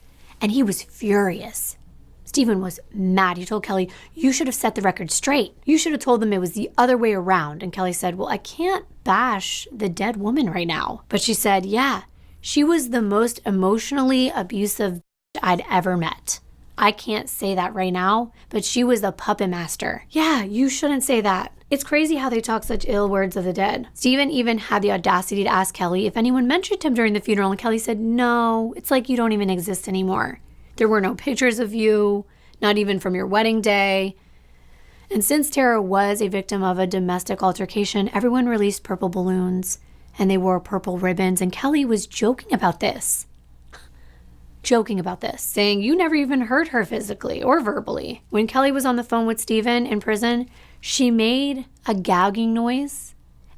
And he was furious. Stephen was mad. He told Kelly, "You should have set the record straight. You should have told them it was the other way around." And Kelly said, "Well, I can't bash the dead woman right now." But she said, "Yeah, she was the most emotionally abusive I'd ever met. I can't say that right now, but she was a puppet master." Yeah, you shouldn't say that. It's crazy how they talk such ill words of the dead. Stephen even had the audacity to ask Kelly if anyone mentioned him during the funeral, and Kelly said, "No, it's like you don't even exist anymore. There were no pictures of you, not even from your wedding day." And since Tara was a victim of a domestic altercation, everyone released purple balloons and they wore purple ribbons, and Kelly was joking about this, saying, "You never even hurt her physically or verbally." When Kelly was on the phone with Stephen in prison, she made a gagging noise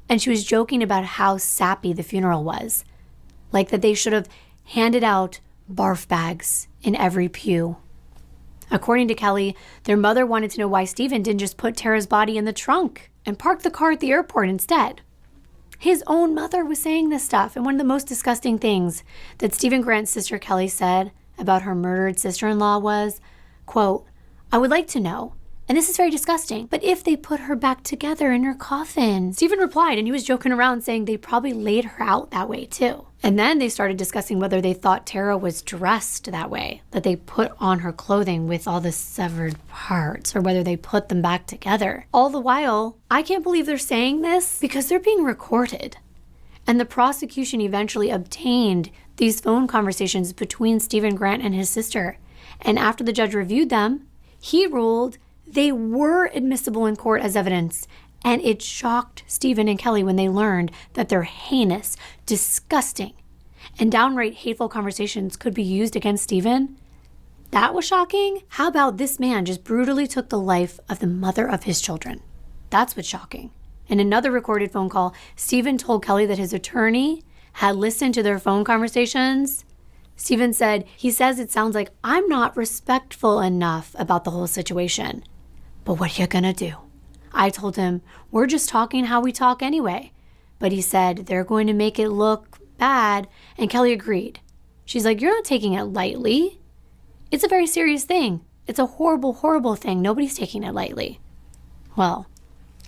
and she was joking about how sappy the funeral was, like that they should have handed out barf bags in every pew. According to Kelly, their mother wanted to know why Stephen didn't just put Tara's body in the trunk and park the car at the airport instead. His own mother was saying this stuff. And one of the most disgusting things that Stephen Grant's sister Kelly said about her murdered sister-in-law was, quote, "I would like to know, and this is very disgusting, but if they put her back together in her coffin." Stephen replied, and he was joking around saying they probably laid her out that way too. And then they started discussing whether they thought Tara was dressed that way, that they put on her clothing with all the severed parts, or whether they put them back together. All the while, I can't believe they're saying this because they're being recorded. And the prosecution eventually obtained these phone conversations between Stephen Grant and his sister. And after the judge reviewed them, he ruled they were admissible in court as evidence. And it shocked Stephen and Kelly when they learned that their heinous, disgusting, and downright hateful conversations could be used against Stephen. That was shocking. How about this man just brutally took the life of the mother of his children? That's what's shocking. In another recorded phone call, Stephen told Kelly that his attorney had listened to their phone conversations. Stephen said, "He says it sounds like I'm not respectful enough about the whole situation. But what are you gonna do?" I told him, "We're just talking how we talk anyway." But he said, "They're going to make it look bad." And Kelly agreed. She's like, "You're not taking it lightly. It's a very serious thing. It's a horrible, horrible thing. Nobody's taking it lightly." Well,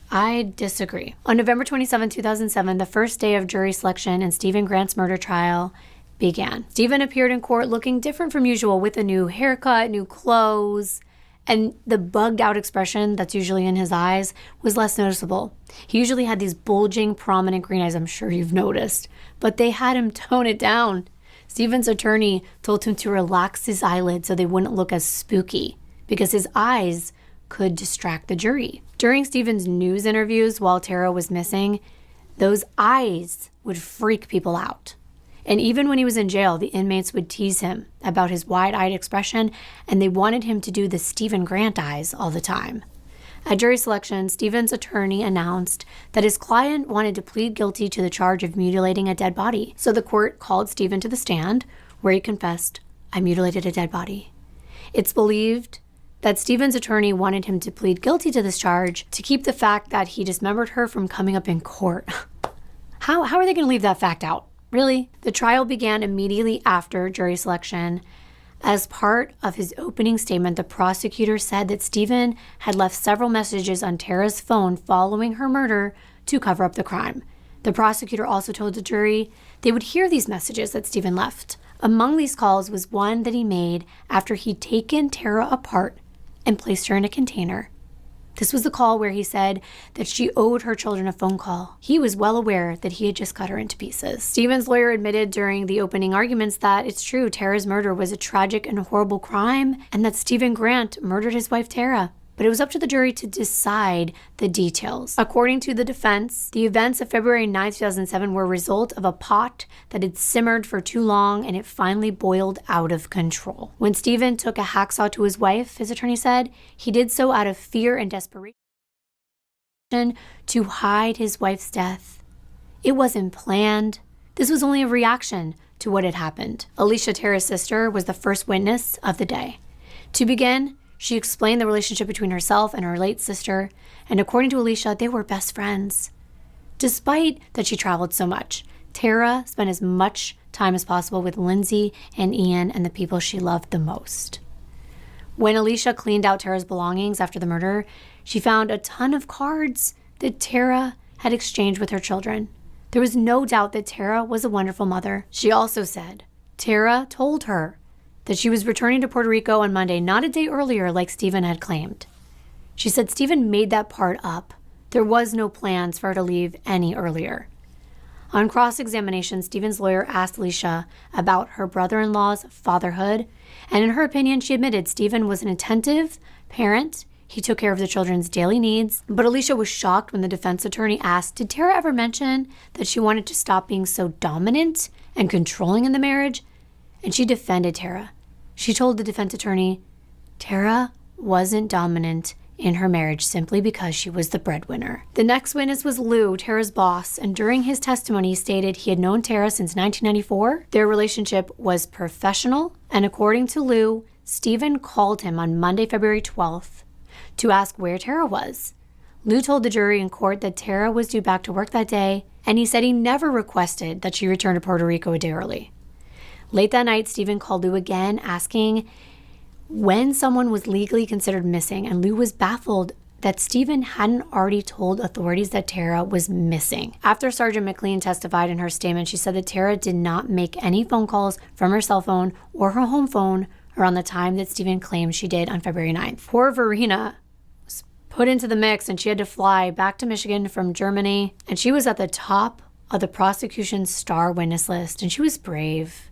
I disagree. On November 27, 2007, the first day of jury selection in Stephen Grant's murder trial began. Stephen appeared in court looking different from usual, with a new haircut, new clothes, and the bugged out expression that's usually in his eyes was less noticeable. He usually had these bulging, prominent green eyes, I'm sure you've noticed, but they had him tone it down. Stephen's attorney told him to relax his eyelids so they wouldn't look as spooky, because his eyes could distract the jury. During Stephen's news interviews while Tara was missing, those eyes would freak people out. And even when he was in jail, the inmates would tease him about his wide-eyed expression, and they wanted him to do the Stephen Grant eyes all the time. At jury selection, Stephen's attorney announced that his client wanted to plead guilty to the charge of mutilating a dead body. So the court called Stephen to the stand, where he confessed, "I mutilated a dead body." It's believed that Stephen's attorney wanted him to plead guilty to this charge to keep the fact that he dismembered her from coming up in court. How are they going to leave that fact out? Really? The trial began immediately after jury selection. As part of his opening statement, the prosecutor said that Stephen had left several messages on Tara's phone following her murder to cover up the crime. The prosecutor also told the jury they would hear these messages that Stephen left. Among these calls was one that he made after he'd taken Tara apart and placed her in a container. This was the call where he said that she owed her children a phone call. He was well aware that he had just cut her into pieces. Stephen's lawyer admitted during the opening arguments that it's true, Tara's murder was a tragic and horrible crime, and that Stephen Grant murdered his wife Tara. But it was up to the jury to decide the details. According to the defense, the events of February 9, 2007 were a result of a pot that had simmered for too long and it finally boiled out of control. When Stephen took a hacksaw to his wife, his attorney said, he did so out of fear and desperation to hide his wife's death. It wasn't planned. This was only a reaction to what had happened. Alicia, Tara's sister, was the first witness of the day. To begin, she explained the relationship between herself and her late sister, and according to Alicia, they were best friends. Despite that she traveled so much, Tara spent as much time as possible with Lindsay and Ian and the people she loved the most. When Alicia cleaned out Tara's belongings after the murder, she found a ton of cards that Tara had exchanged with her children. There was no doubt that Tara was a wonderful mother. She also said Tara told her that she was returning to Puerto Rico on Monday, not a day earlier like Stephen had claimed. She said Stephen made that part up. There was no plans for her to leave any earlier. On cross-examination, Stephen's lawyer asked Alicia about her brother-in-law's fatherhood, and in her opinion, she admitted Stephen was an attentive parent. He took care of the children's daily needs, but Alicia was shocked when the defense attorney asked, did Tara ever mention that she wanted to stop being so dominant and controlling in the marriage? And she defended Tara. She told the defense attorney, Tara wasn't dominant in her marriage simply because she was the breadwinner. The next witness was Lou, Tara's boss, and during his testimony, he stated he had known Tara since 1994. Their relationship was professional, and according to Lou, Stephen called him on Monday, February 12th, to ask where Tara was. Lou told the jury in court that Tara was due back to work that day, and he said he never requested that she return to Puerto Rico a day early. Late that night, Stephen called Lou again, asking when someone was legally considered missing, and Lou was baffled that Stephen hadn't already told authorities that Tara was missing. After Sergeant McLean testified in her statement, she said that Tara did not make any phone calls from her cell phone or her home phone around the time that Stephen claimed she did on February 9th. Poor Verena was put into the mix, and she had to fly back to Michigan from Germany, and she was at the top of the prosecution's star witness list, and she was brave.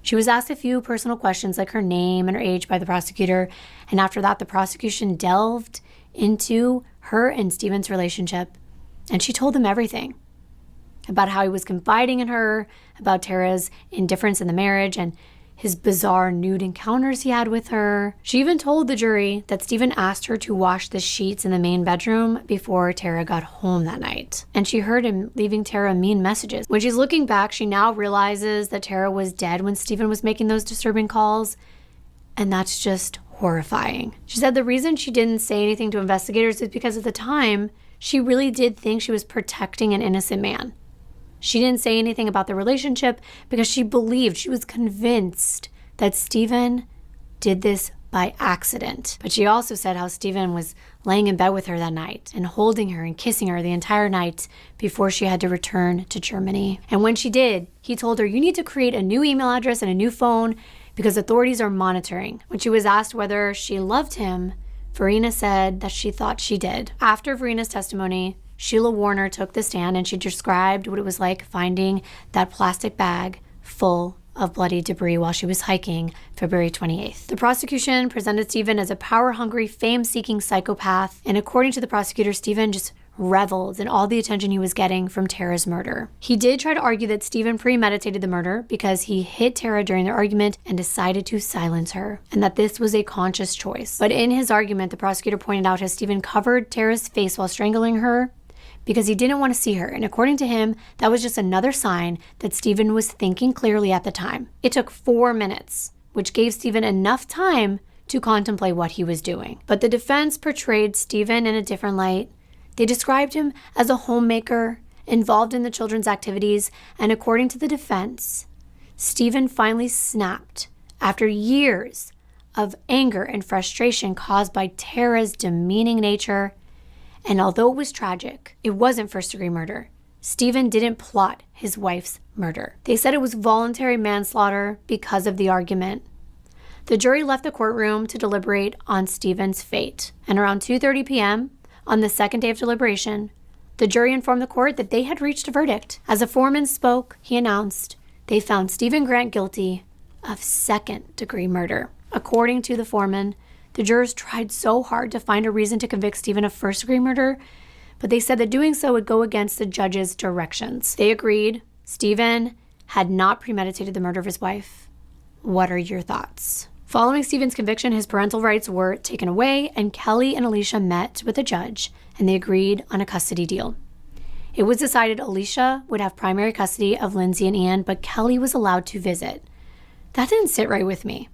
She was asked a few personal questions like her name and her age by the prosecutor, and after that, the prosecution delved into her and Stephen's relationship, and she told them everything about how he was confiding in her, about Tara's indifference in the marriage, and his bizarre nude encounters he had with her. She even told the jury that Stephen asked her to wash the sheets in the main bedroom before Tara got home that night. And she heard him leaving Tara mean messages. When she's looking back, she now realizes that Tara was dead when Stephen was making those disturbing calls. And that's just horrifying. She said the reason she didn't say anything to investigators is because at the time, she really did think she was protecting an innocent man. She didn't say anything about the relationship because she believed, she was convinced that Stephen did this by accident. But she also said how Stephen was laying in bed with her that night and holding her and kissing her the entire night before she had to return to Germany. And when she did, he told her, you need to create a new email address and a new phone because authorities are monitoring. When she was asked whether she loved him, Verena said that she thought she did. After Verena's testimony, Sheila Warner took the stand and she described what it was like finding that plastic bag full of bloody debris while she was hiking February 28th. The prosecution presented Stephen as a power-hungry, fame-seeking psychopath, and according to the prosecutor, Stephen just reveled in all the attention he was getting from Tara's murder. He did try to argue that Stephen premeditated the murder because he hit Tara during their argument and decided to silence her, and that this was a conscious choice. But in his argument, the prosecutor pointed out how Stephen covered Tara's face while strangling her because he didn't want to see her, and according to him, that was just another sign that Stephen was thinking clearly at the time. It took 4 minutes, which gave Stephen enough time to contemplate what he was doing. But the defense portrayed Stephen in a different light. They described him as a homemaker, involved in the children's activities, and according to the defense, Stephen finally snapped after years of anger and frustration caused by Tara's demeaning nature. And although it was tragic, it wasn't first-degree murder. Stephen didn't plot his wife's murder. They said it was voluntary manslaughter because of the argument. The jury left the courtroom to deliberate on Stephen's fate. And around 2:30 p.m., on the second day of deliberation, the jury informed the court that they had reached a verdict. As a foreman spoke, he announced they found Stephen Grant guilty of second-degree murder. According to the foreman, the jurors tried so hard to find a reason to convict Stephen of first-degree murder, but they said that doing so would go against the judge's directions. They agreed Stephen had not premeditated the murder of his wife. What are your thoughts? Following Stephen's conviction, his parental rights were taken away, and Kelly and Alicia met with the judge, and they agreed on a custody deal. It was decided Alicia would have primary custody of Lindsay and Ian, but Kelly was allowed to visit. That didn't sit right with me.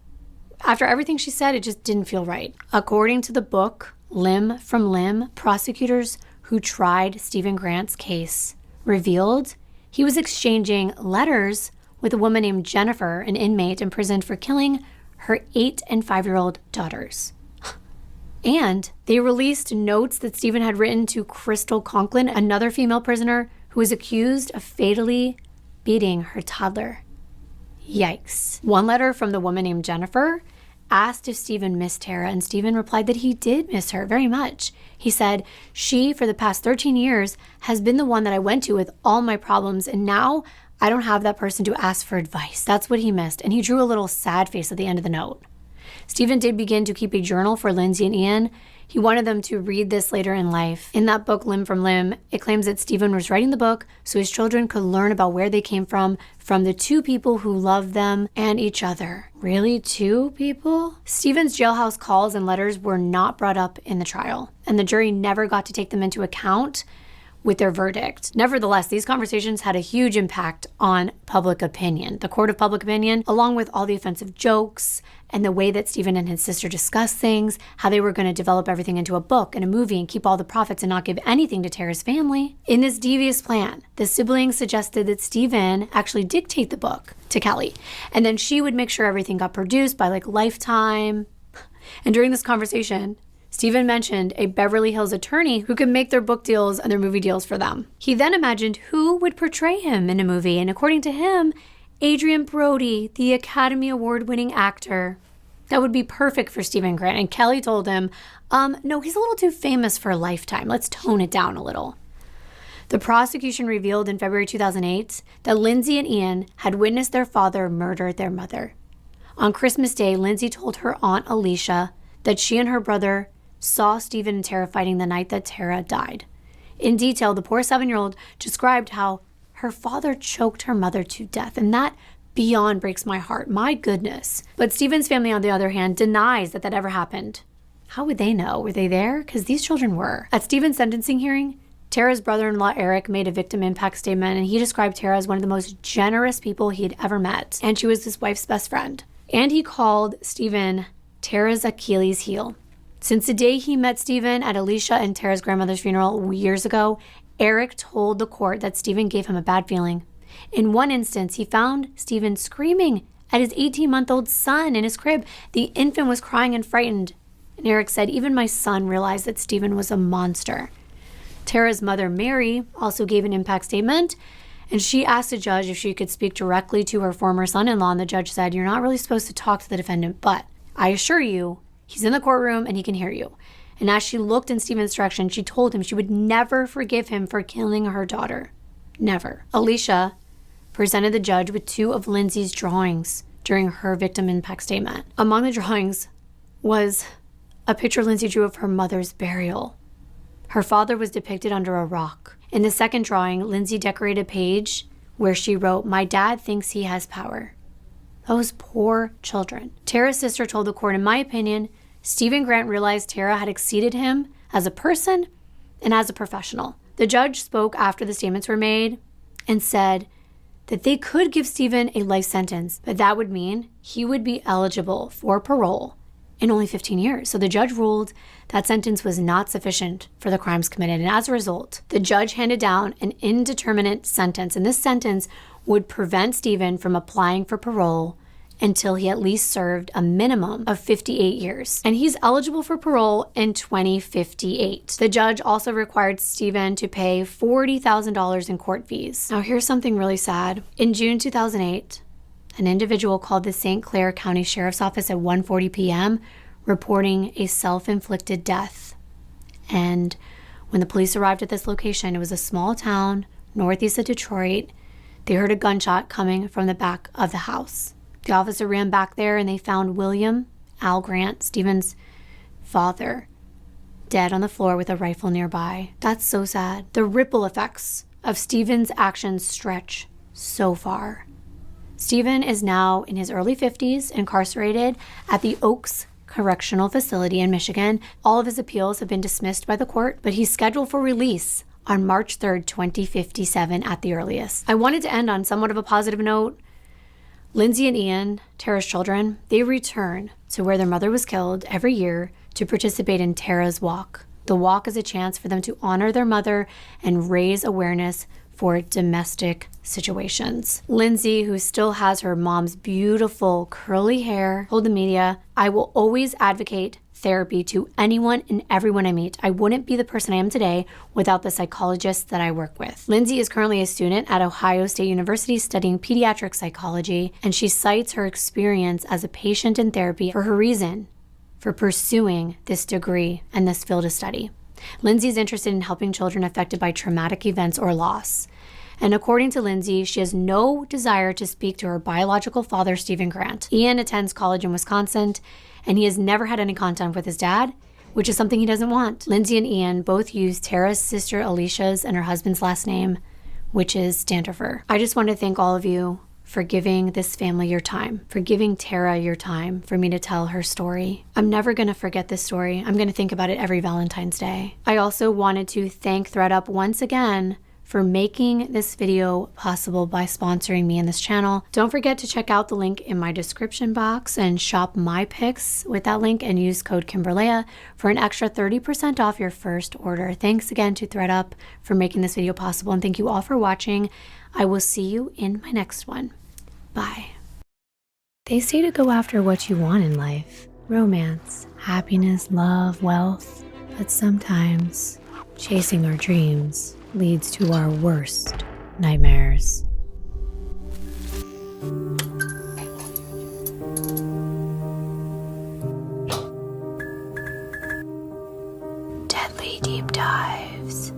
After everything she said, it just didn't feel right. According to the book, Limb from Limb, prosecutors who tried Stephen Grant's case revealed he was exchanging letters with a woman named Jennifer, an inmate imprisoned for killing her 8- and 5-year-old daughters. And they released notes that Stephen had written to Crystal Conklin, another female prisoner who was accused of fatally beating her toddler. Yikes. One letter from the woman named Jennifer asked if Stephen missed Tara, and Stephen replied that he did miss her very much. He said, "She, for the past 13 years, has been the one that I went to with all my problems, and now I don't have that person to ask for advice." That's what he missed, and he drew a little sad face at the end of the note. Stephen did begin to keep a journal for Lindsay and Ian. He wanted them to read this later in life. In that book, Limb from Limb, it claims that Stephen was writing the book so his children could learn about where they came from the two people who loved them and each other. Really, 2 people? Stephen's jailhouse calls and letters were not brought up in the trial, and the jury never got to take them into account with their verdict. Nevertheless, these conversations had a huge impact on public opinion. The court of public opinion, along with all the offensive jokes and the way that Stephen and his sister discussed things, how they were going to develop everything into a book and a movie and keep all the profits and not give anything to Tara's family. In this devious plan, the siblings suggested that Stephen actually dictate the book to Kelly, and then she would make sure everything got produced by Lifetime. And during this conversation, Stephen mentioned a Beverly Hills attorney who could make their book deals and their movie deals for them. He then imagined who would portray him in a movie, and according to him, Adrian Brody, the Academy Award-winning actor. That would be perfect for Stephen Grant. And Kelly told him, no, he's a little too famous for Lifetime. Let's tone it down a little. The prosecution revealed in February 2008 that Lindsay and Ian had witnessed their father murder their mother. On Christmas Day, Lindsay told her aunt Alicia that she and her brother saw Stephen and Tara fighting the night that Tara died. In detail, the poor 7-year-old described how her father choked her mother to death, and that beyond breaks my heart. My goodness. But Stephen's family, on the other hand, denies that ever happened. How would they know? Were they there? Because these children were. At Stephen's sentencing hearing, Tara's brother-in-law Eric made a victim impact statement, and he described Tara as one of the most generous people he had ever met, and she was his wife's best friend. And he called Stephen Tara's Achilles heel. Since the day he met Stephen at Alicia and Tara's grandmother's funeral years ago, Eric told the court that Stephen gave him a bad feeling. In one instance, he found Stephen screaming at his 18-month-old son in his crib. The infant was crying and frightened. And Eric said, "Even my son realized that Stephen was a monster." Tara's mother, Mary, also gave an impact statement, and she asked the judge if she could speak directly to her former son-in-law, and the judge said, "You're not really supposed to talk to the defendant, but I assure you, he's in the courtroom and he can hear you." And as she looked in Stephen's direction, she told him she would never forgive him for killing her daughter. Never. Alicia presented the judge with 2 of Lindsay's drawings during her victim impact statement. Among the drawings was a picture Lindsay drew of her mother's burial. Her father was depicted under a rock. In the second drawing, Lindsay decorated a page where she wrote, "My dad thinks he has power." Those poor children. Tara's sister told the court, "In my opinion, Stephen Grant realized Tara had exceeded him as a person and as a professional." The judge spoke after the statements were made and said that they could give Stephen a life sentence, but that would mean he would be eligible for parole in only 15 years. So the judge ruled that sentence was not sufficient for the crimes committed. And as a result, the judge handed down an indeterminate sentence. And this sentence would prevent Stephen from applying for parole until he at least served a minimum of 58 years. And he's eligible for parole in 2058. The judge also required Stephen to pay $40,000 in court fees. Now here's something really sad. In June 2008, an individual called the St. Clair County Sheriff's Office at 1:40 p.m. reporting a self-inflicted death. And when the police arrived at this location, it was a small town northeast of Detroit. They heard a gunshot coming from the back of the house. The officer ran back there and they found William Al Grant, Stephen's father, dead on the floor with a rifle nearby. That's so sad. The ripple effects of Stephen's actions stretch so far. Stephen is now in his early 50s, incarcerated at the Oaks Correctional Facility in Michigan. All of his appeals have been dismissed by the court, but he's scheduled for release on March 3rd, 2057 at the earliest. I wanted to end on somewhat of a positive note. Lindsay and Ian, Tara's children, they return to where their mother was killed every year to participate in Tara's Walk. The walk is a chance for them to honor their mother and raise awareness for domestic situations. Lindsay, who still has her mom's beautiful curly hair, told the media, "I will always advocate therapy to anyone and everyone I meet. I wouldn't be the person I am today without the psychologists that I work with." Lindsay is currently a student at Ohio State University studying pediatric psychology, and she cites her experience as a patient in therapy for her reason for pursuing this degree and this field of study. Lindsay is interested in helping children affected by traumatic events or loss. And according to Lindsay, she has no desire to speak to her biological father, Stephen Grant. Ian attends college in Wisconsin, and he has never had any contact with his dad, which is something he doesn't want. Lindsay and Ian both use Tara's sister Alicia's and her husband's last name, which is Standifer. I just want to thank all of you for giving this family your time, for giving Tara your time for me to tell her story. I'm never going to forget this story. I'm going to think about it every Valentine's Day. I also wanted to thank ThreadUp once again for making this video possible by sponsoring me in this channel. Don't forget to check out the link in my description box and shop my picks with that link and use code Kimberlea for an extra 30% off your first order. Thanks again to ThreadUp for making this video possible, and thank you all for watching. I will see you in my next one. Bye. They say to go after what you want in life. Romance, happiness, love, wealth. But sometimes chasing our dreams leads to our worst nightmares. Deadly deep dives.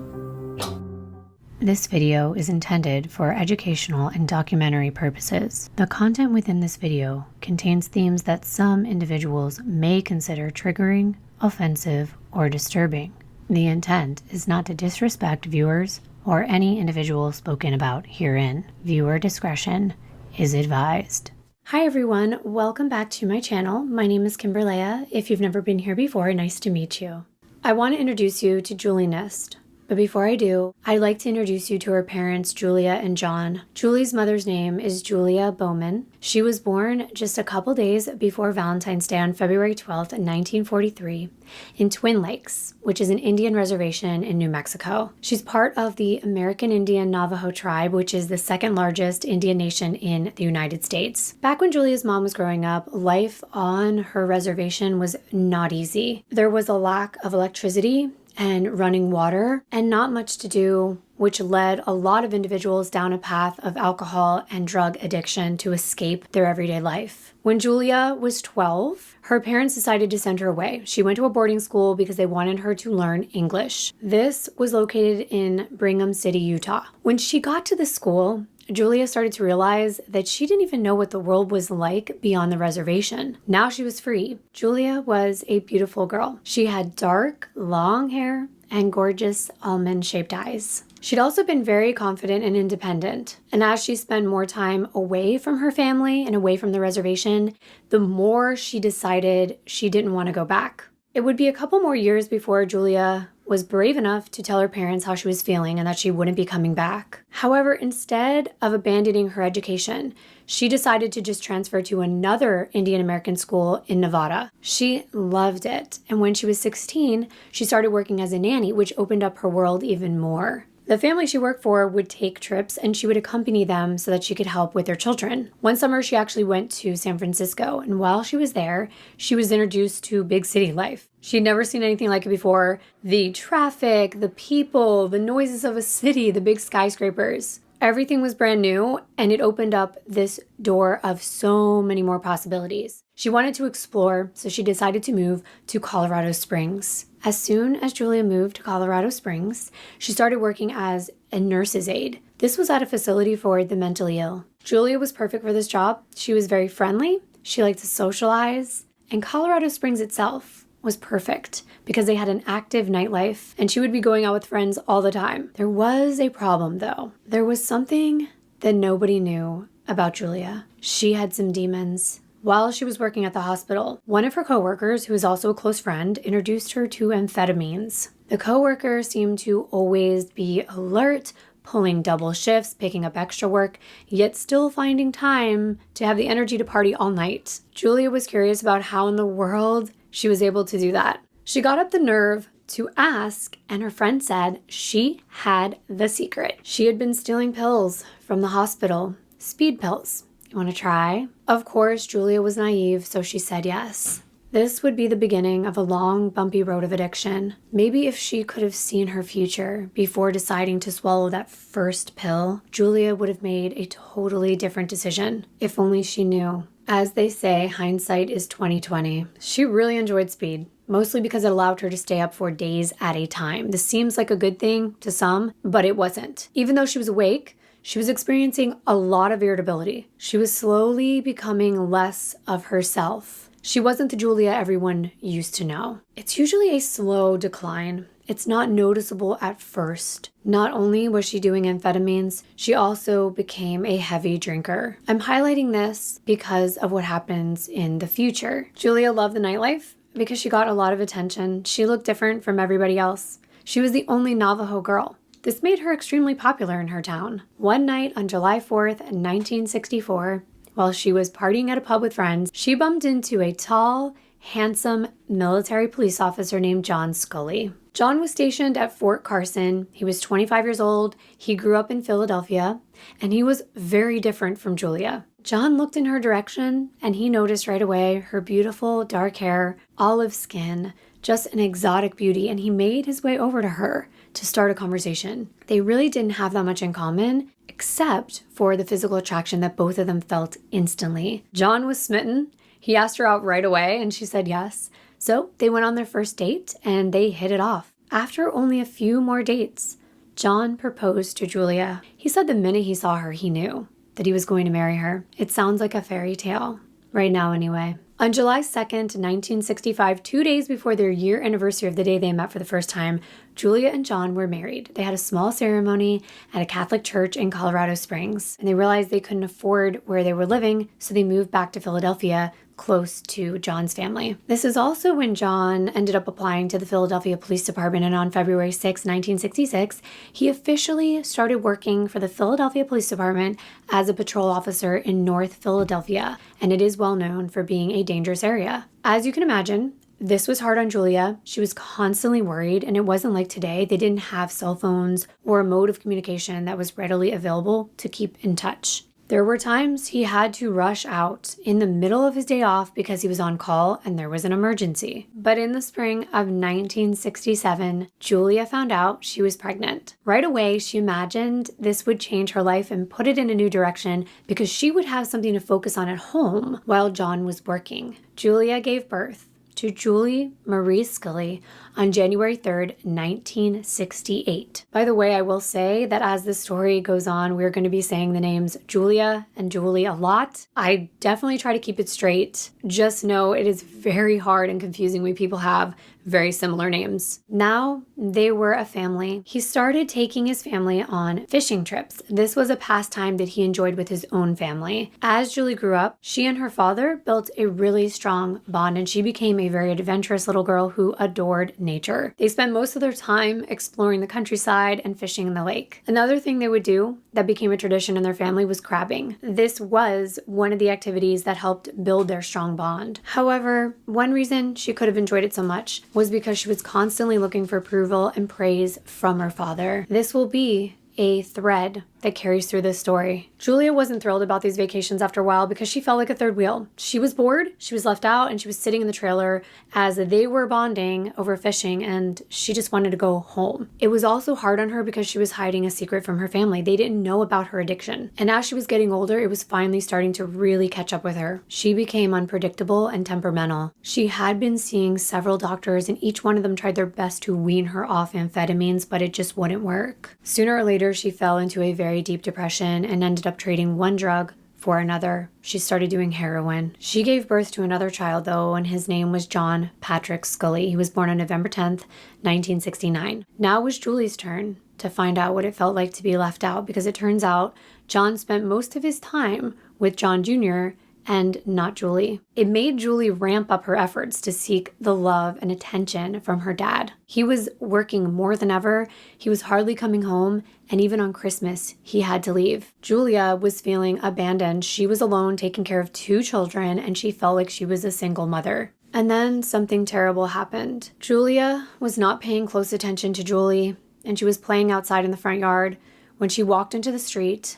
This video is intended for educational and documentary purposes. The content within this video contains themes that some individuals may consider triggering, offensive, or disturbing. The intent is not to disrespect viewers or any individual spoken about herein. Viewer discretion is advised. Hi everyone, welcome back to my channel. My name is Kimberlea. If you've never been here before, nice to meet you. I want to introduce you to Julie Nist. But before I do, I'd like to introduce you to her parents, Julia and John. Julie's mother's name is Julia Bowman. She was born just a couple days before Valentine's Day on February 12th, 1943, in Twin Lakes, which is an Indian reservation in New Mexico. She's part of the American Indian Navajo tribe, which is the second largest Indian nation in the United States. Back when Julia's mom was growing up, life on her reservation was not easy. There was a lack of electricity and running water, and not much to do, which led a lot of individuals down a path of alcohol and drug addiction to escape their everyday life. When Julia was 12, her parents decided to send her away. She went to a boarding school because they wanted her to learn English. This was located in Brigham City, Utah. When she got to the school, Julia started to realize that she didn't even know what the world was like beyond the reservation. Now she was free. Julia was a beautiful girl. She had dark, long hair and gorgeous almond-shaped eyes. She'd also been very confident and independent. And as she spent more time away from her family and away from the reservation, the more she decided she didn't want to go back. It would be a couple more years before Julia was brave enough to tell her parents how she was feeling and that she wouldn't be coming back. However, instead of abandoning her education, she decided to just transfer to another Indian American school in Nevada. She loved it, and when she was 16, she started working as a nanny, which opened up her world even more. The family she worked for would take trips and she would accompany them so that she could help with their children. One summer, she actually went to San Francisco, and while she was there, she was introduced to big city life. She'd never seen anything like it before. The traffic, the people, the noises of a city, the big skyscrapers. Everything was brand new, and it opened up this door of so many more possibilities. She wanted to explore, so she decided to move to Colorado Springs. As soon as Julia moved to Colorado Springs, she started working as a nurse's aide. This was at a facility for the mentally ill. Julia was perfect for this job. She was very friendly, she liked to socialize, and Colorado Springs itself was perfect because they had an active nightlife and she would be going out with friends all the time. There was a problem though. There was something that nobody knew about Julia. She had some demons. While she was working at the hospital, one of her coworkers, who was also a close friend, introduced her to amphetamines. The coworker seemed to always be alert, pulling double shifts, picking up extra work, yet still finding time to have the energy to party all night. Julia was curious about how in the world she was able to do that. She got up the nerve to ask, and her friend said she had the secret. She had been stealing pills from the hospital, speed pills. You want to try? Of course, Julia was naive, so she said yes. This would be the beginning of a long, bumpy road of addiction. Maybe if she could have seen her future before deciding to swallow that first pill, Julia would have made a totally different decision. If only she knew. As they say, hindsight is 20/20. She really enjoyed speed, mostly because it allowed her to stay up for days at a time. This seems like a good thing to some, but it wasn't. Even though she was awake, she was experiencing a lot of irritability. She was slowly becoming less of herself. She wasn't the Julia everyone used to know. It's usually a slow decline. It's not noticeable at first. Not only was she doing amphetamines, she also became a heavy drinker. I'm highlighting this because of what happens in the future. Julia loved the nightlife because she got a lot of attention. She looked different from everybody else. She was the only Navajo girl. This made her extremely popular in her town. One night on July 4th, 1964, while she was partying at a pub with friends, she bumped into a tall, handsome military police officer named John Scully. John was stationed at Fort Carson. He was 25 years old. He grew up in Philadelphia, and he was very different from Julia. John looked in her direction, and he noticed right away her beautiful dark hair, olive skin, just an exotic beauty, and he made his way over to her to start a conversation. They really didn't have that much in common, except for the physical attraction that both of them felt instantly. John was smitten. He asked her out right away, and she said yes. So they went on their first date, and they hit it off. After only a few more dates, John proposed to Julia. He said the minute he saw her, he knew that he was going to marry her. It sounds like a fairy tale. Right now, anyway. On July 2nd, 1965, 2 days before their year anniversary of the day they met for the first time, Julia and John were married. They had a small ceremony at a Catholic church in Colorado Springs, and they realized they couldn't afford where they were living, so they moved back to Philadelphia, close to John's family. This is also when John ended up applying to the Philadelphia Police Department, and on February 6, 1966, he officially started working for the Philadelphia Police Department as a patrol officer in North Philadelphia, and it is well known for being a dangerous area. As you can imagine, this was hard on Julia. She was constantly worried, and it wasn't like today. They didn't have cell phones or a mode of communication that was readily available to keep in touch. There were times he had to rush out in the middle of his day off because he was on call and there was an emergency. But in the spring of 1967, Julia found out she was pregnant. Right away, she imagined this would change her life and put it in a new direction because she would have something to focus on at home while John was working. Julia gave birth to Julie Marie Scully on January 3rd, 1968. By the way, I will say that as the story goes on, we're going to be saying the names Julia and Julie a lot. I definitely try to keep it straight. Just know it is very hard and confusing when people have very similar names. Now they were a family. He started taking his family on fishing trips. This was a pastime that he enjoyed with his own family. As Julie grew up, she and her father built a really strong bond, and she became a very adventurous little girl who adored nature. They spent most of their time exploring the countryside and fishing in the lake. Another thing they would do that became a tradition in their family was crabbing. This was one of the activities that helped build their strong bond. However, one reason she could have enjoyed it so much was because she was constantly looking for approval and praise from her father. This will be a thread that carries through this story. Julia wasn't thrilled about these vacations after a while because she felt like a third wheel. She was bored, she was left out, and she was sitting in the trailer as they were bonding over fishing, and she just wanted to go home. It was also hard on her because she was hiding a secret from her family. They didn't know about her addiction. And as she was getting older, it was finally starting to really catch up with her. She became unpredictable and temperamental. She had been seeing several doctors, and each one of them tried their best to wean her off amphetamines, but it just wouldn't work. Sooner or later, she fell into a very deep depression and ended up trading one drug for another. She started doing heroin. She gave birth to another child, though, and his name was John Patrick Scully. He was born on November 10th, 1969. Now it was Julie's turn to find out what it felt like to be left out, because it turns out John spent most of his time with John Jr., and not Julie. It made Julie ramp up her efforts to seek the love and attention from her dad. He was working more than ever, he was hardly coming home, and even on Christmas, he had to leave. Julia was feeling abandoned. She was alone taking care of 2 children, and she felt like she was a single mother. And then something terrible happened. Julia was not paying close attention to Julie, and she was playing outside in the front yard when she walked into the street,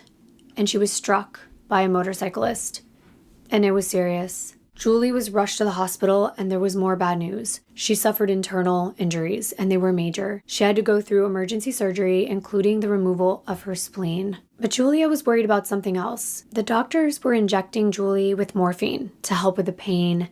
and she was struck by a motorcyclist. And it was serious. Julie was rushed to the hospital, and there was more bad news. She suffered internal injuries, and they were major. She had to go through emergency surgery, including the removal of her spleen. But Julia was worried about something else. The doctors were injecting Julie with morphine to help with the pain,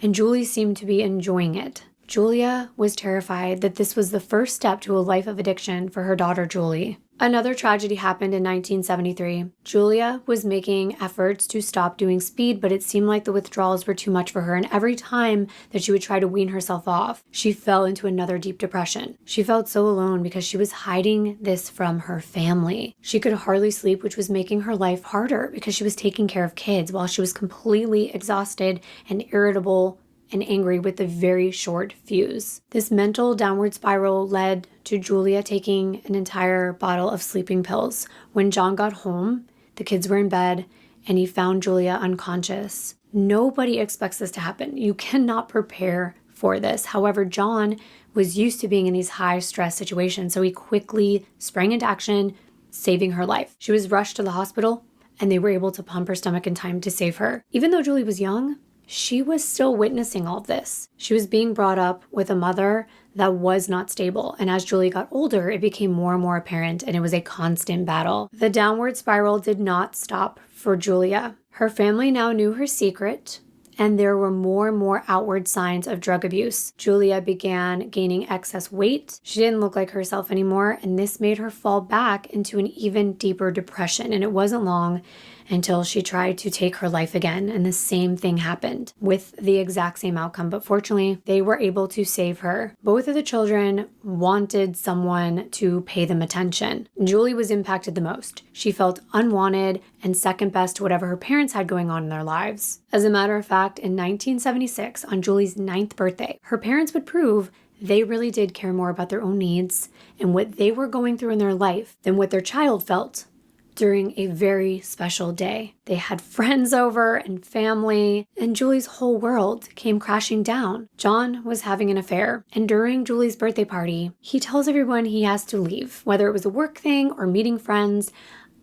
and Julie seemed to be enjoying it. Julia was terrified that this was the first step to a life of addiction for her daughter, Julie. Another tragedy happened in 1973. Julia was making efforts to stop doing speed, but it seemed like the withdrawals were too much for her, and every time that she would try to wean herself off, she fell into another deep depression. She felt so alone because she was hiding this from her family. She could hardly sleep, which was making her life harder because she was taking care of kids while she was completely exhausted and irritable and angry with a very short fuse. This mental downward spiral led to Julia taking an entire bottle of sleeping pills. When John got home, the kids were in bed, and he found Julia unconscious. Nobody expects this to happen. You cannot prepare for this. However, John was used to being in these high stress situations, so he quickly sprang into action, saving her life. She was rushed to the hospital, and they were able to pump her stomach in time to save her. Even though Julie was young, she was still witnessing all of this. She was being brought up with a mother that was not stable. And as Julie got older, it became more and more apparent, and it was a constant battle. The downward spiral did not stop for Julia. Her family now knew her secret, and there were more and more outward signs of drug abuse. Julia began gaining excess weight. She didn't look like herself anymore, and this made her fall back into an even deeper depression. And it wasn't long until she tried to take her life again, and the same thing happened with the exact same outcome. But fortunately, they were able to save her. Both of the children wanted someone to pay them attention. Julie was impacted the most. She felt unwanted and second best to whatever her parents had going on in their lives. As a matter of fact, in 1976, on Julie's 9th birthday, her parents would prove they really did care more about their own needs and what they were going through in their life than what their child felt during a very special day. They had friends over and family, and Julie's whole world came crashing down. John was having an affair, and during Julie's birthday party, he tells everyone he has to leave, whether it was a work thing or meeting friends.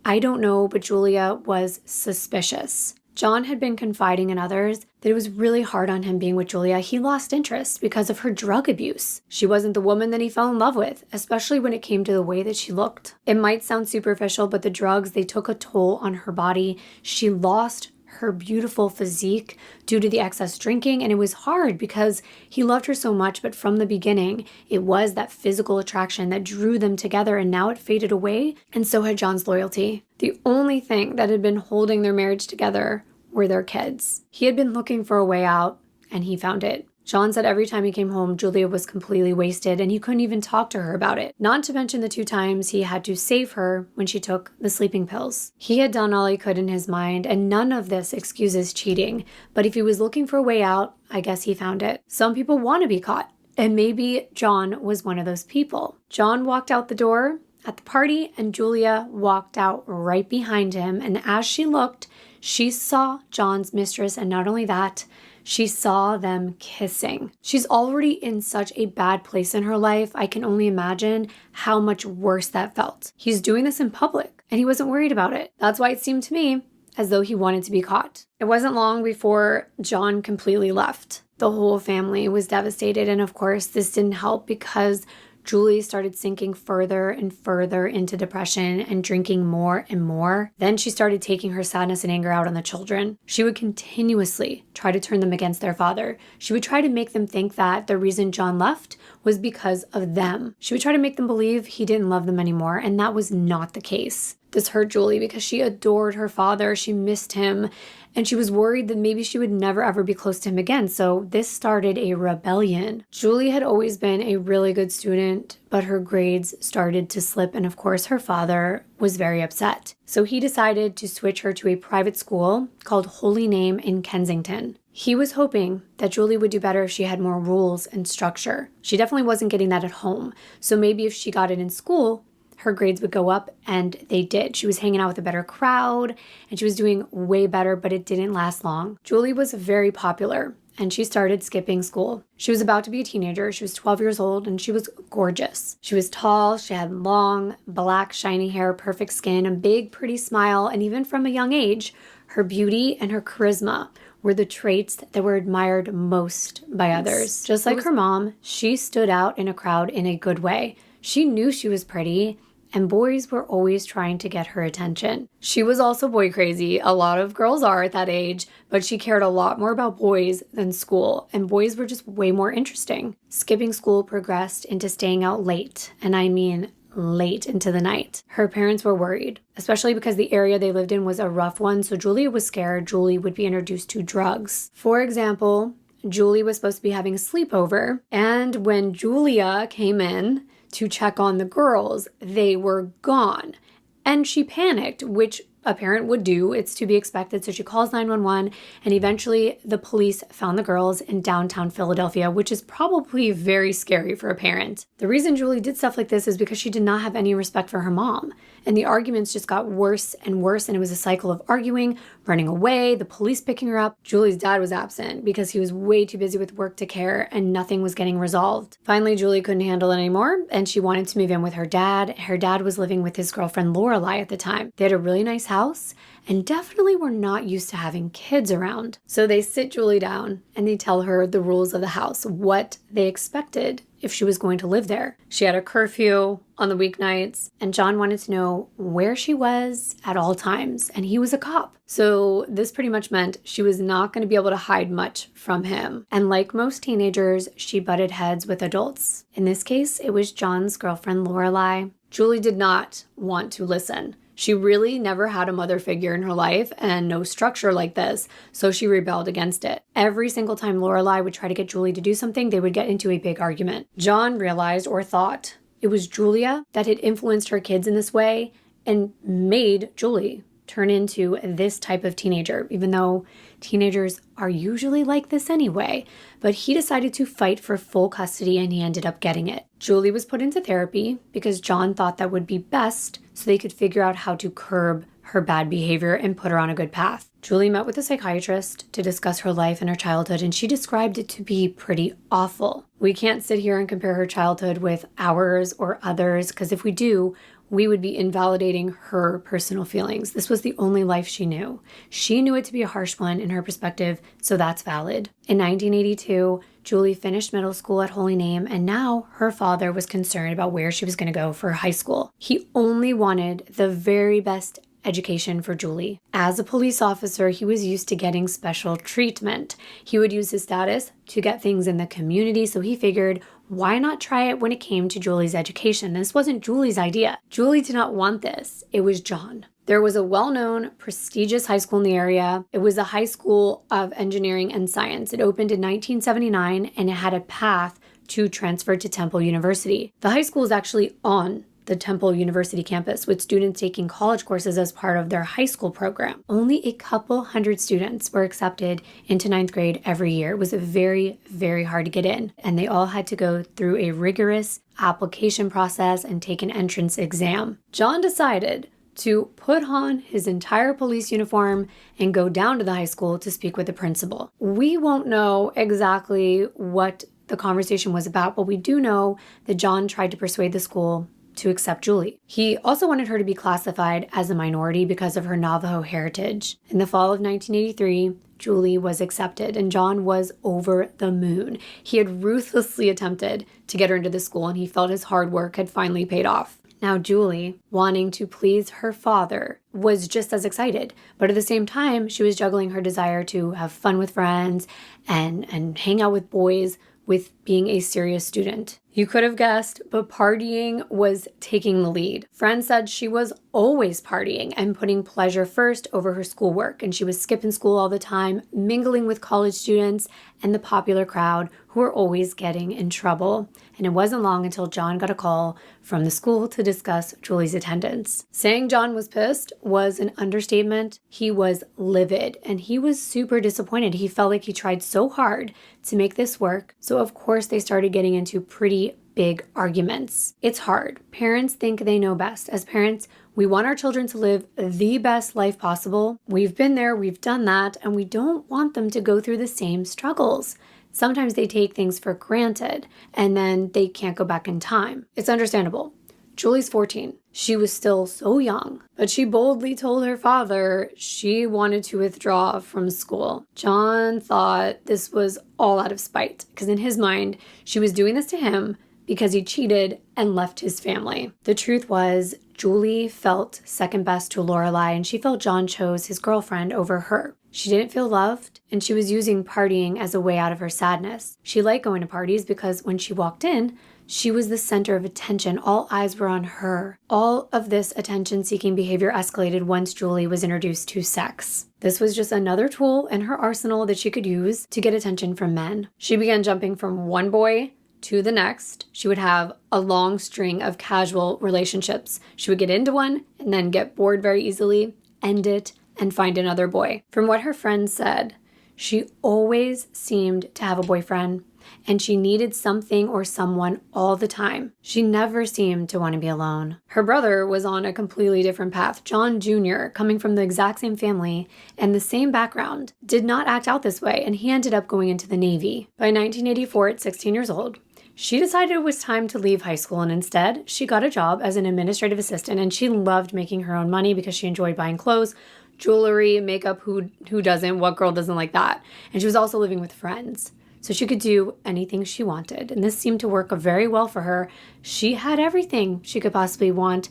I don't know, but Julia was suspicious. John had been confiding in others that it was really hard on him being with Julia. He lost interest because of her drug abuse. She wasn't the woman that he fell in love with, especially when it came to the way that she looked. It might sound superficial, but the drugs, they took a toll on her body. She lost her beautiful physique due to the excess drinking, and it was hard because he loved her so much, but from the beginning, it was that physical attraction that drew them together, and now it faded away, and so had John's loyalty. The only thing that had been holding their marriage together were their kids. He had been looking for a way out, and he found it. John said every time he came home, Julia was completely wasted, and he couldn't even talk to her about it. Not to mention the 2 times he had to save her when she took the sleeping pills. He had done all he could in his mind, and none of this excuses cheating. But if he was looking for a way out, I guess he found it. Some people want to be caught, and maybe John was one of those people. John walked out the door at the party, and Julia walked out right behind him, and as she looked, she saw John's mistress, and not only that, she saw them kissing. She's already in such a bad place in her life. I can only imagine how much worse that felt. He's doing this in public. and he wasn't worried about it. That's why it seemed to me as though he wanted to be caught. It wasn't long before John completely left. The whole family was devastated, and of course, this didn't help because Julie started sinking further and further into depression and drinking more and more. Then she started taking her sadness and anger out on the children. She would continuously try to turn them against their father. She would try to make them think that the reason John left was because of them. She would try to make them believe he didn't love them anymore, and that was not the case. This hurt Julie because she adored her father, she missed him, and she was worried that maybe she would never ever be close to him again. So this started a rebellion. Julie had always been a really good student, but her grades started to slip, and of course her father was very upset. So he decided to switch her to a private school called Holy Name in Kensington. He was hoping that Julie would do better if she had more rules and structure. She definitely wasn't getting that at home. So maybe if she got it in school, her grades would go up, and they did. She was hanging out with a better crowd, and she was doing way better, but it didn't last long. Julie was very popular, and she started skipping school. She was about to be a teenager. She was 12 years old, and she was gorgeous. She was tall. She had long, black, shiny hair, perfect skin, a big, pretty smile, and even from a young age, her beauty and her charisma were the traits that were admired most by others. Just like her mom, she stood out in a crowd in a good way. She knew she was pretty, and boys were always trying to get her attention. She was also boy crazy. A lot of girls are at that age, but she cared a lot more about boys than school, and boys were just way more interesting. Skipping school progressed into staying out late, and I mean late into the night. Her parents were worried, especially because the area they lived in was a rough one, so Julia was scared Julie would be introduced to drugs. For example, Julie was supposed to be having a sleepover, and when Julia came in to check on the girls, they were gone. And she panicked, which a parent would do. It's to be expected. So she calls 911, and eventually the police found the girls in downtown Philadelphia, which is probably very scary for a parent. The reason Julie did stuff like this is because she did not have any respect for her mom. And the arguments just got worse and worse, and it was a cycle of arguing, running away, the police picking her up. Julie's dad was absent because he was way too busy with work to care, and nothing was getting resolved. Finally, Julie couldn't handle it anymore, and she wanted to move in with her dad. Her dad was living with his girlfriend Lorelai at the time. They had a really nice house, and definitely were not used to having kids around. So they sit Julie down, and they tell her the rules of the house, what they expected if she was going to live there. She had a curfew on the weeknights, and John wanted to know where she was at all times, and he was a cop. So this pretty much meant she was not going to be able to hide much from him. And like most teenagers, she butted heads with adults. In this case, it was John's girlfriend, Lorelai. Julie did not want to listen. She really never had a mother figure in her life and no structure like this, so she rebelled against it. Every single time Lorelai would try to get Julie to do something, they would get into a big argument. John realized, or thought, it was Julia that had influenced her kids in this way and made Julie turn into this type of teenager, even though teenagers are usually like this anyway. But he decided to fight for full custody, and he ended up getting it. Julie was put into therapy because John thought that would be best so they could figure out how to curb her bad behavior and put her on a good path. Julie met with a psychiatrist to discuss her life and her childhood, and she described it to be pretty awful. We can't sit here and compare her childhood with ours or others, because if we do, we would be invalidating her personal feelings. This was the only life she knew. She knew it to be a harsh one in her perspective, so that's valid. In 1982, Julie finished middle school at Holy Name, and now her father was concerned about where she was going to go for high school. He only wanted the very best education for Julie. As a police officer, he was used to getting special treatment. He would use his status to get things in the community, so he figured, why not try it when it came to Julie's education? This wasn't Julie's idea. Julie did not want this. It was John. There was a well-known, prestigious high school in the area. It was a high school of engineering and science. It opened in 1979, and it had a path to transfer to Temple University. The high school is actually on the Temple University campus, with students taking college courses as part of their high school program. Only a couple hundred students were accepted into 9th grade every year. It was very, very hard to get in, and they all had to go through a rigorous application process and take an entrance exam. John decided to put on his entire police uniform and go down to the high school to speak with the principal. We won't know exactly what the conversation was about, but we do know that John tried to persuade the school to accept Julie. He also wanted her to be classified as a minority because of her Navajo heritage. In the fall of 1983, Julie was accepted, and John was over the moon. He had ruthlessly attempted to get her into the school, and he felt his hard work had finally paid off. Now, Julie, wanting to please her father, was just as excited. But at the same time, she was juggling her desire to have fun with friends and hang out with boys with being a serious student. You could have guessed, but partying was taking the lead. Friends said she was always partying and putting pleasure first over her schoolwork, and she was skipping school all the time, mingling with college students and the popular crowd who were always getting in trouble. And it wasn't long until John got a call from the school to discuss Julie's attendance. Saying John was pissed was an understatement. He was livid, and he was super disappointed. He felt like he tried so hard to make this work. So of course they started getting into pretty big arguments. It's hard. Parents think they know best. As parents, we want our children to live the best life possible. We've been there, we've done that, and we don't want them to go through the same struggles. Sometimes they take things for granted, and then they can't go back in time. It's understandable. Julie's 14. She was still so young, but she boldly told her father she wanted to withdraw from school. John thought this was all out of spite, because in his mind, she was doing this to him because he cheated and left his family. The truth was, Julie felt second best to Lorelai, and she felt John chose his girlfriend over her. She didn't feel loved, and she was using partying as a way out of her sadness. She liked going to parties because when she walked in, she was the center of attention. All eyes were on her. All of this attention-seeking behavior escalated once Julie was introduced to sex. This was just another tool in her arsenal that she could use to get attention from men. She began jumping from one boy to the next. She would have a long string of casual relationships. She would get into one and then get bored very easily, end it, and find another boy. From what her friends said, she always seemed to have a boyfriend, and she needed something or someone all the time. She never seemed to want to be alone. Her brother was on a completely different path. John Jr., coming from the exact same family and the same background, did not act out this way, and he ended up going into the Navy. By 1984, at 16 years old, she decided it was time to leave high school, and instead, she got a job as an administrative assistant, and she loved making her own money because she enjoyed buying clothes, jewelry, makeup. Who doesn't? What girl doesn't like that? And she was also living with friends, so she could do anything she wanted, and this seemed to work very well for her. She had everything she could possibly want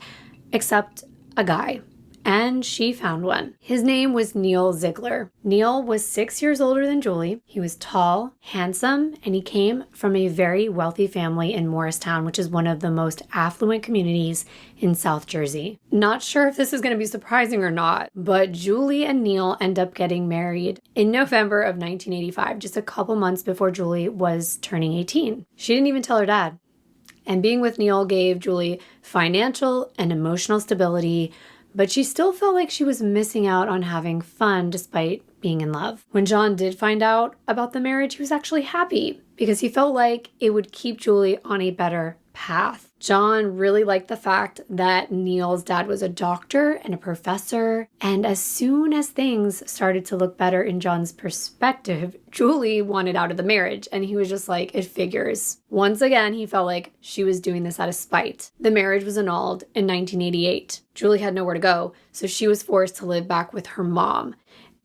except a guy, and she found one. His name was Neil Ziegler. Neil was 6 years older than Julie. He was tall, handsome, and he came from a very wealthy family in Morristown, which is one of the most affluent communities in South Jersey. Not sure if this is going to be surprising or not, but Julie and Neil end up getting married in November of 1985, just a couple months before Julie was turning 18. She didn't even tell her dad. And being with Neil gave Julie financial and emotional stability, but she still felt like she was missing out on having fun despite being in love. When John did find out about the marriage, he was actually happy because he felt like it would keep Julie on a better path. John really liked the fact that Neil's dad was a doctor and a professor, and as soon as things started to look better in John's perspective, Julie wanted out of the marriage, and he was just like, it figures. Once again, he felt like she was doing this out of spite. The marriage was annulled in 1988. Julie had nowhere to go, so she was forced to live back with her mom.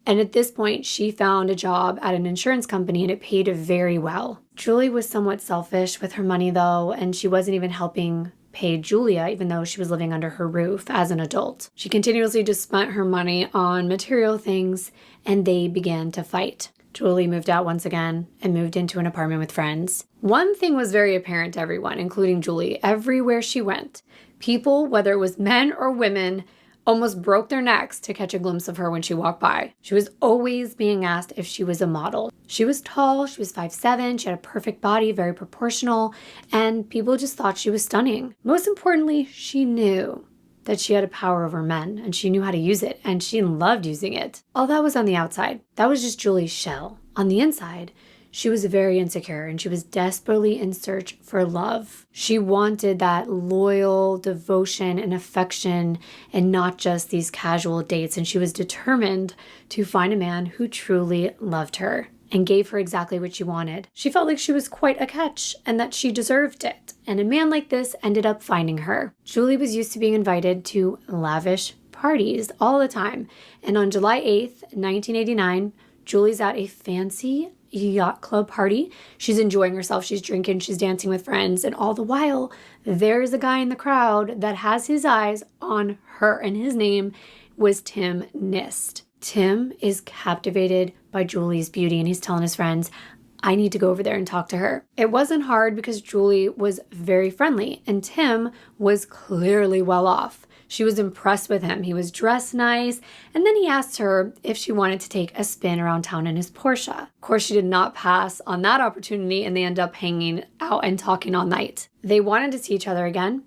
And at this point, she found a job at an insurance company, and it paid very well. Julie was somewhat selfish with her money, though, and she wasn't even helping pay Julia, even though she was living under her roof as an adult. She continuously just spent her money on material things, and they began to fight. Julie moved out once again and moved into an apartment with friends. One thing was very apparent to everyone, including Julie. Everywhere she went, people, whether it was men or women, almost broke their necks to catch a glimpse of her when she walked by. She was always being asked if she was a model. She was tall, she was 5'7", she had a perfect body, very proportional, and people just thought she was stunning. Most importantly, she knew that she had a power over men, and she knew how to use it, and she loved using it. All that was on the outside. That was just Julie's shell. On the inside, she was very insecure, and she was desperately in search for love. She wanted that loyal devotion and affection and not just these casual dates, and she was determined to find a man who truly loved her. and gave her exactly what she wanted. She felt like she was quite a catch and that she deserved it. And a man like this ended up finding her. Julie was used to being invited to lavish parties all the time. And on July 8th, 1989, Julie's at a fancy yacht club party. She's enjoying herself. She's drinking. She's dancing with friends. And all the while, there's a guy in the crowd that has his eyes on her. And his name was Tim Nist. Tim is captivated by Julie's beauty. And he's telling his friends, I need to go over there and talk to her. It wasn't hard because Julie was very friendly. And Tim was clearly well off. She was impressed with him. He was dressed nice. And then he asked her if she wanted to take a spin around town in his Porsche. Of course, she did not pass on that opportunity, and they ended up hanging out and talking all night. They wanted to see each other again.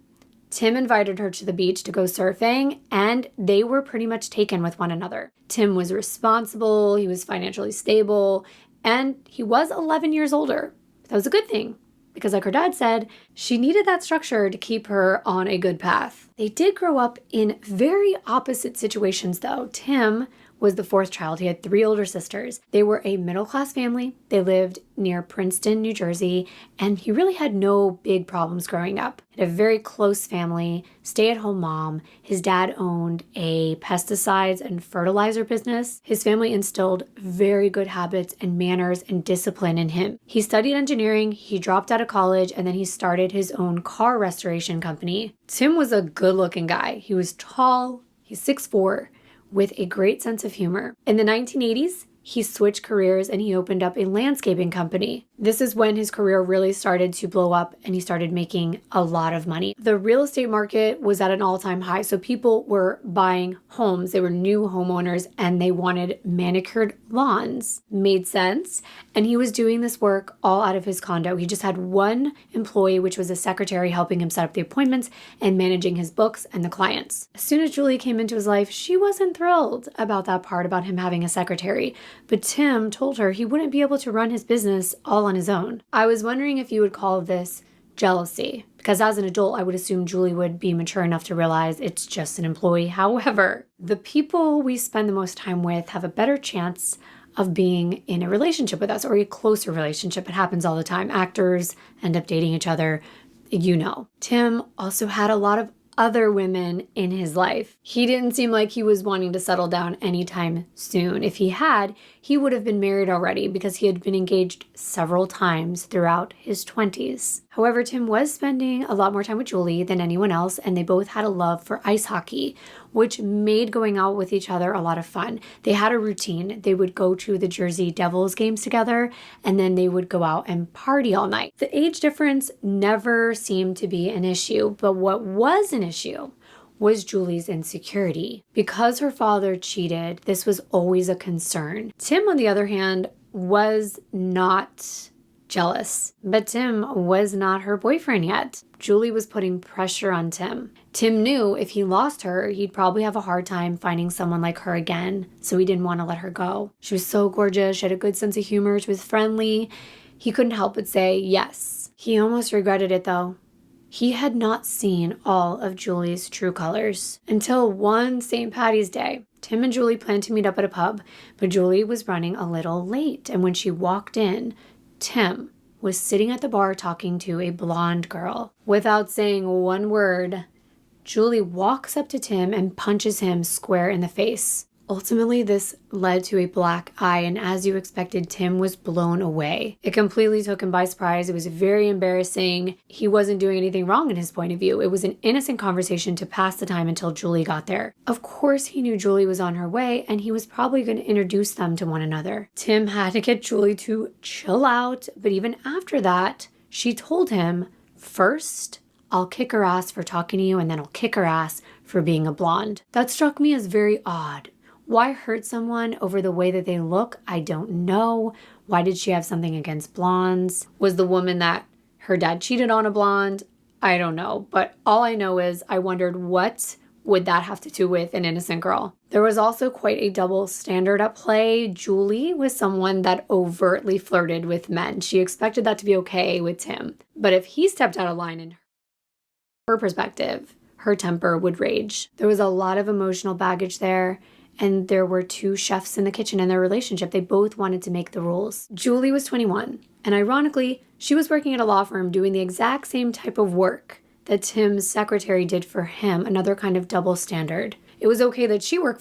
Tim invited her to the beach to go surfing, and they were pretty much taken with one another. Tim was responsible, he was financially stable, and he was 11 years older. That was a good thing, because like her dad said, she needed that structure to keep her on a good path. They did grow up in very opposite situations though. Tim was the fourth child. He had 3 older sisters. They were a middle-class family. They lived near Princeton, New Jersey, and he really had no big problems growing up. He had a very close family, stay-at-home mom. His dad owned a pesticides and fertilizer business. His family instilled very good habits and manners and discipline in him. He studied engineering, he dropped out of college, and then he started his own car restoration company. Tim was a good-looking guy. He was tall, he's 6'4", with a great sense of humor. In the 1980s, he switched careers and he opened up a landscaping company. This is when his career really started to blow up and he started making a lot of money. The real estate market was at an all-time high, so people were buying homes. They were new homeowners and they wanted manicured lawns. Made sense. And he was doing this work all out of his condo. He just had one employee, which was a secretary, helping him set up the appointments and managing his books and the clients. As soon as Julie came into his life, she wasn't thrilled about that part about him having a secretary. But Tim told her he wouldn't be able to run his business all on his own. I was wondering if you would call this jealousy, because as an adult, I would assume Julie would be mature enough to realize it's just an employee. However, the people we spend the most time with have a better chance of being in a relationship with us or a closer relationship. It happens all the time. Actors end up dating each other, you know. Tim also had a lot of other women in his life. He didn't seem like he was wanting to settle down anytime soon. If he had, he would have been married already because he had been engaged several times throughout his 20s. However, Tim was spending a lot more time with Julie than anyone else, and they both had a love for ice hockey, which made going out with each other a lot of fun. They had a routine. They would go to the Jersey Devils games together, and then they would go out and party all night. The age difference never seemed to be an issue, but what was an issue was Julie's insecurity. Because her father cheated, this was always a concern. Tim, on the other hand, was not jealous, but Tim was not her boyfriend yet. Julie was putting pressure on Tim. Tim knew if he lost her, he'd probably have a hard time finding someone like her again, so he didn't want to let her go. She was so gorgeous, she had a good sense of humor, she was friendly. He couldn't help but say yes. He almost regretted it though. He had not seen all of Julie's true colors until one St. Patty's Day. Tim and Julie planned to meet up at a pub, but Julie was running a little late, and when she walked in, Tim was sitting at the bar talking to a blonde girl. Without saying one word, Julie walks up to Tim and punches him square in the face. Ultimately, this led to a black eye, and as you expected, Tim was blown away. It completely took him by surprise. It was very embarrassing. He wasn't doing anything wrong in his point of view. It was an innocent conversation to pass the time until Julie got there. Of course, he knew Julie was on her way, and he was probably going to introduce them to one another. Tim had to get Julie to chill out, but even after that, she told him, first, I'll kick her ass for talking to you, and then I'll kick her ass for being a blonde. That struck me as very odd. Why hurt someone over the way that they look? I don't know. Why did she have something against blondes? Was the woman that her dad cheated on a blonde? I don't know. But all I know is I wondered, what would that have to do with an innocent girl? There was also quite a double standard at play. Julie was someone that overtly flirted with men. She expected that to be okay with Tim. But if he stepped out of line in her perspective, her temper would rage. There was a lot of emotional baggage there. and there were two chefs in the kitchen in their relationship. They both wanted to make the rules. Julie was 21, and ironically, she was working at a law firm doing the exact same type of work that Tim's secretary did for him, another kind of double standard. It was okay that she worked for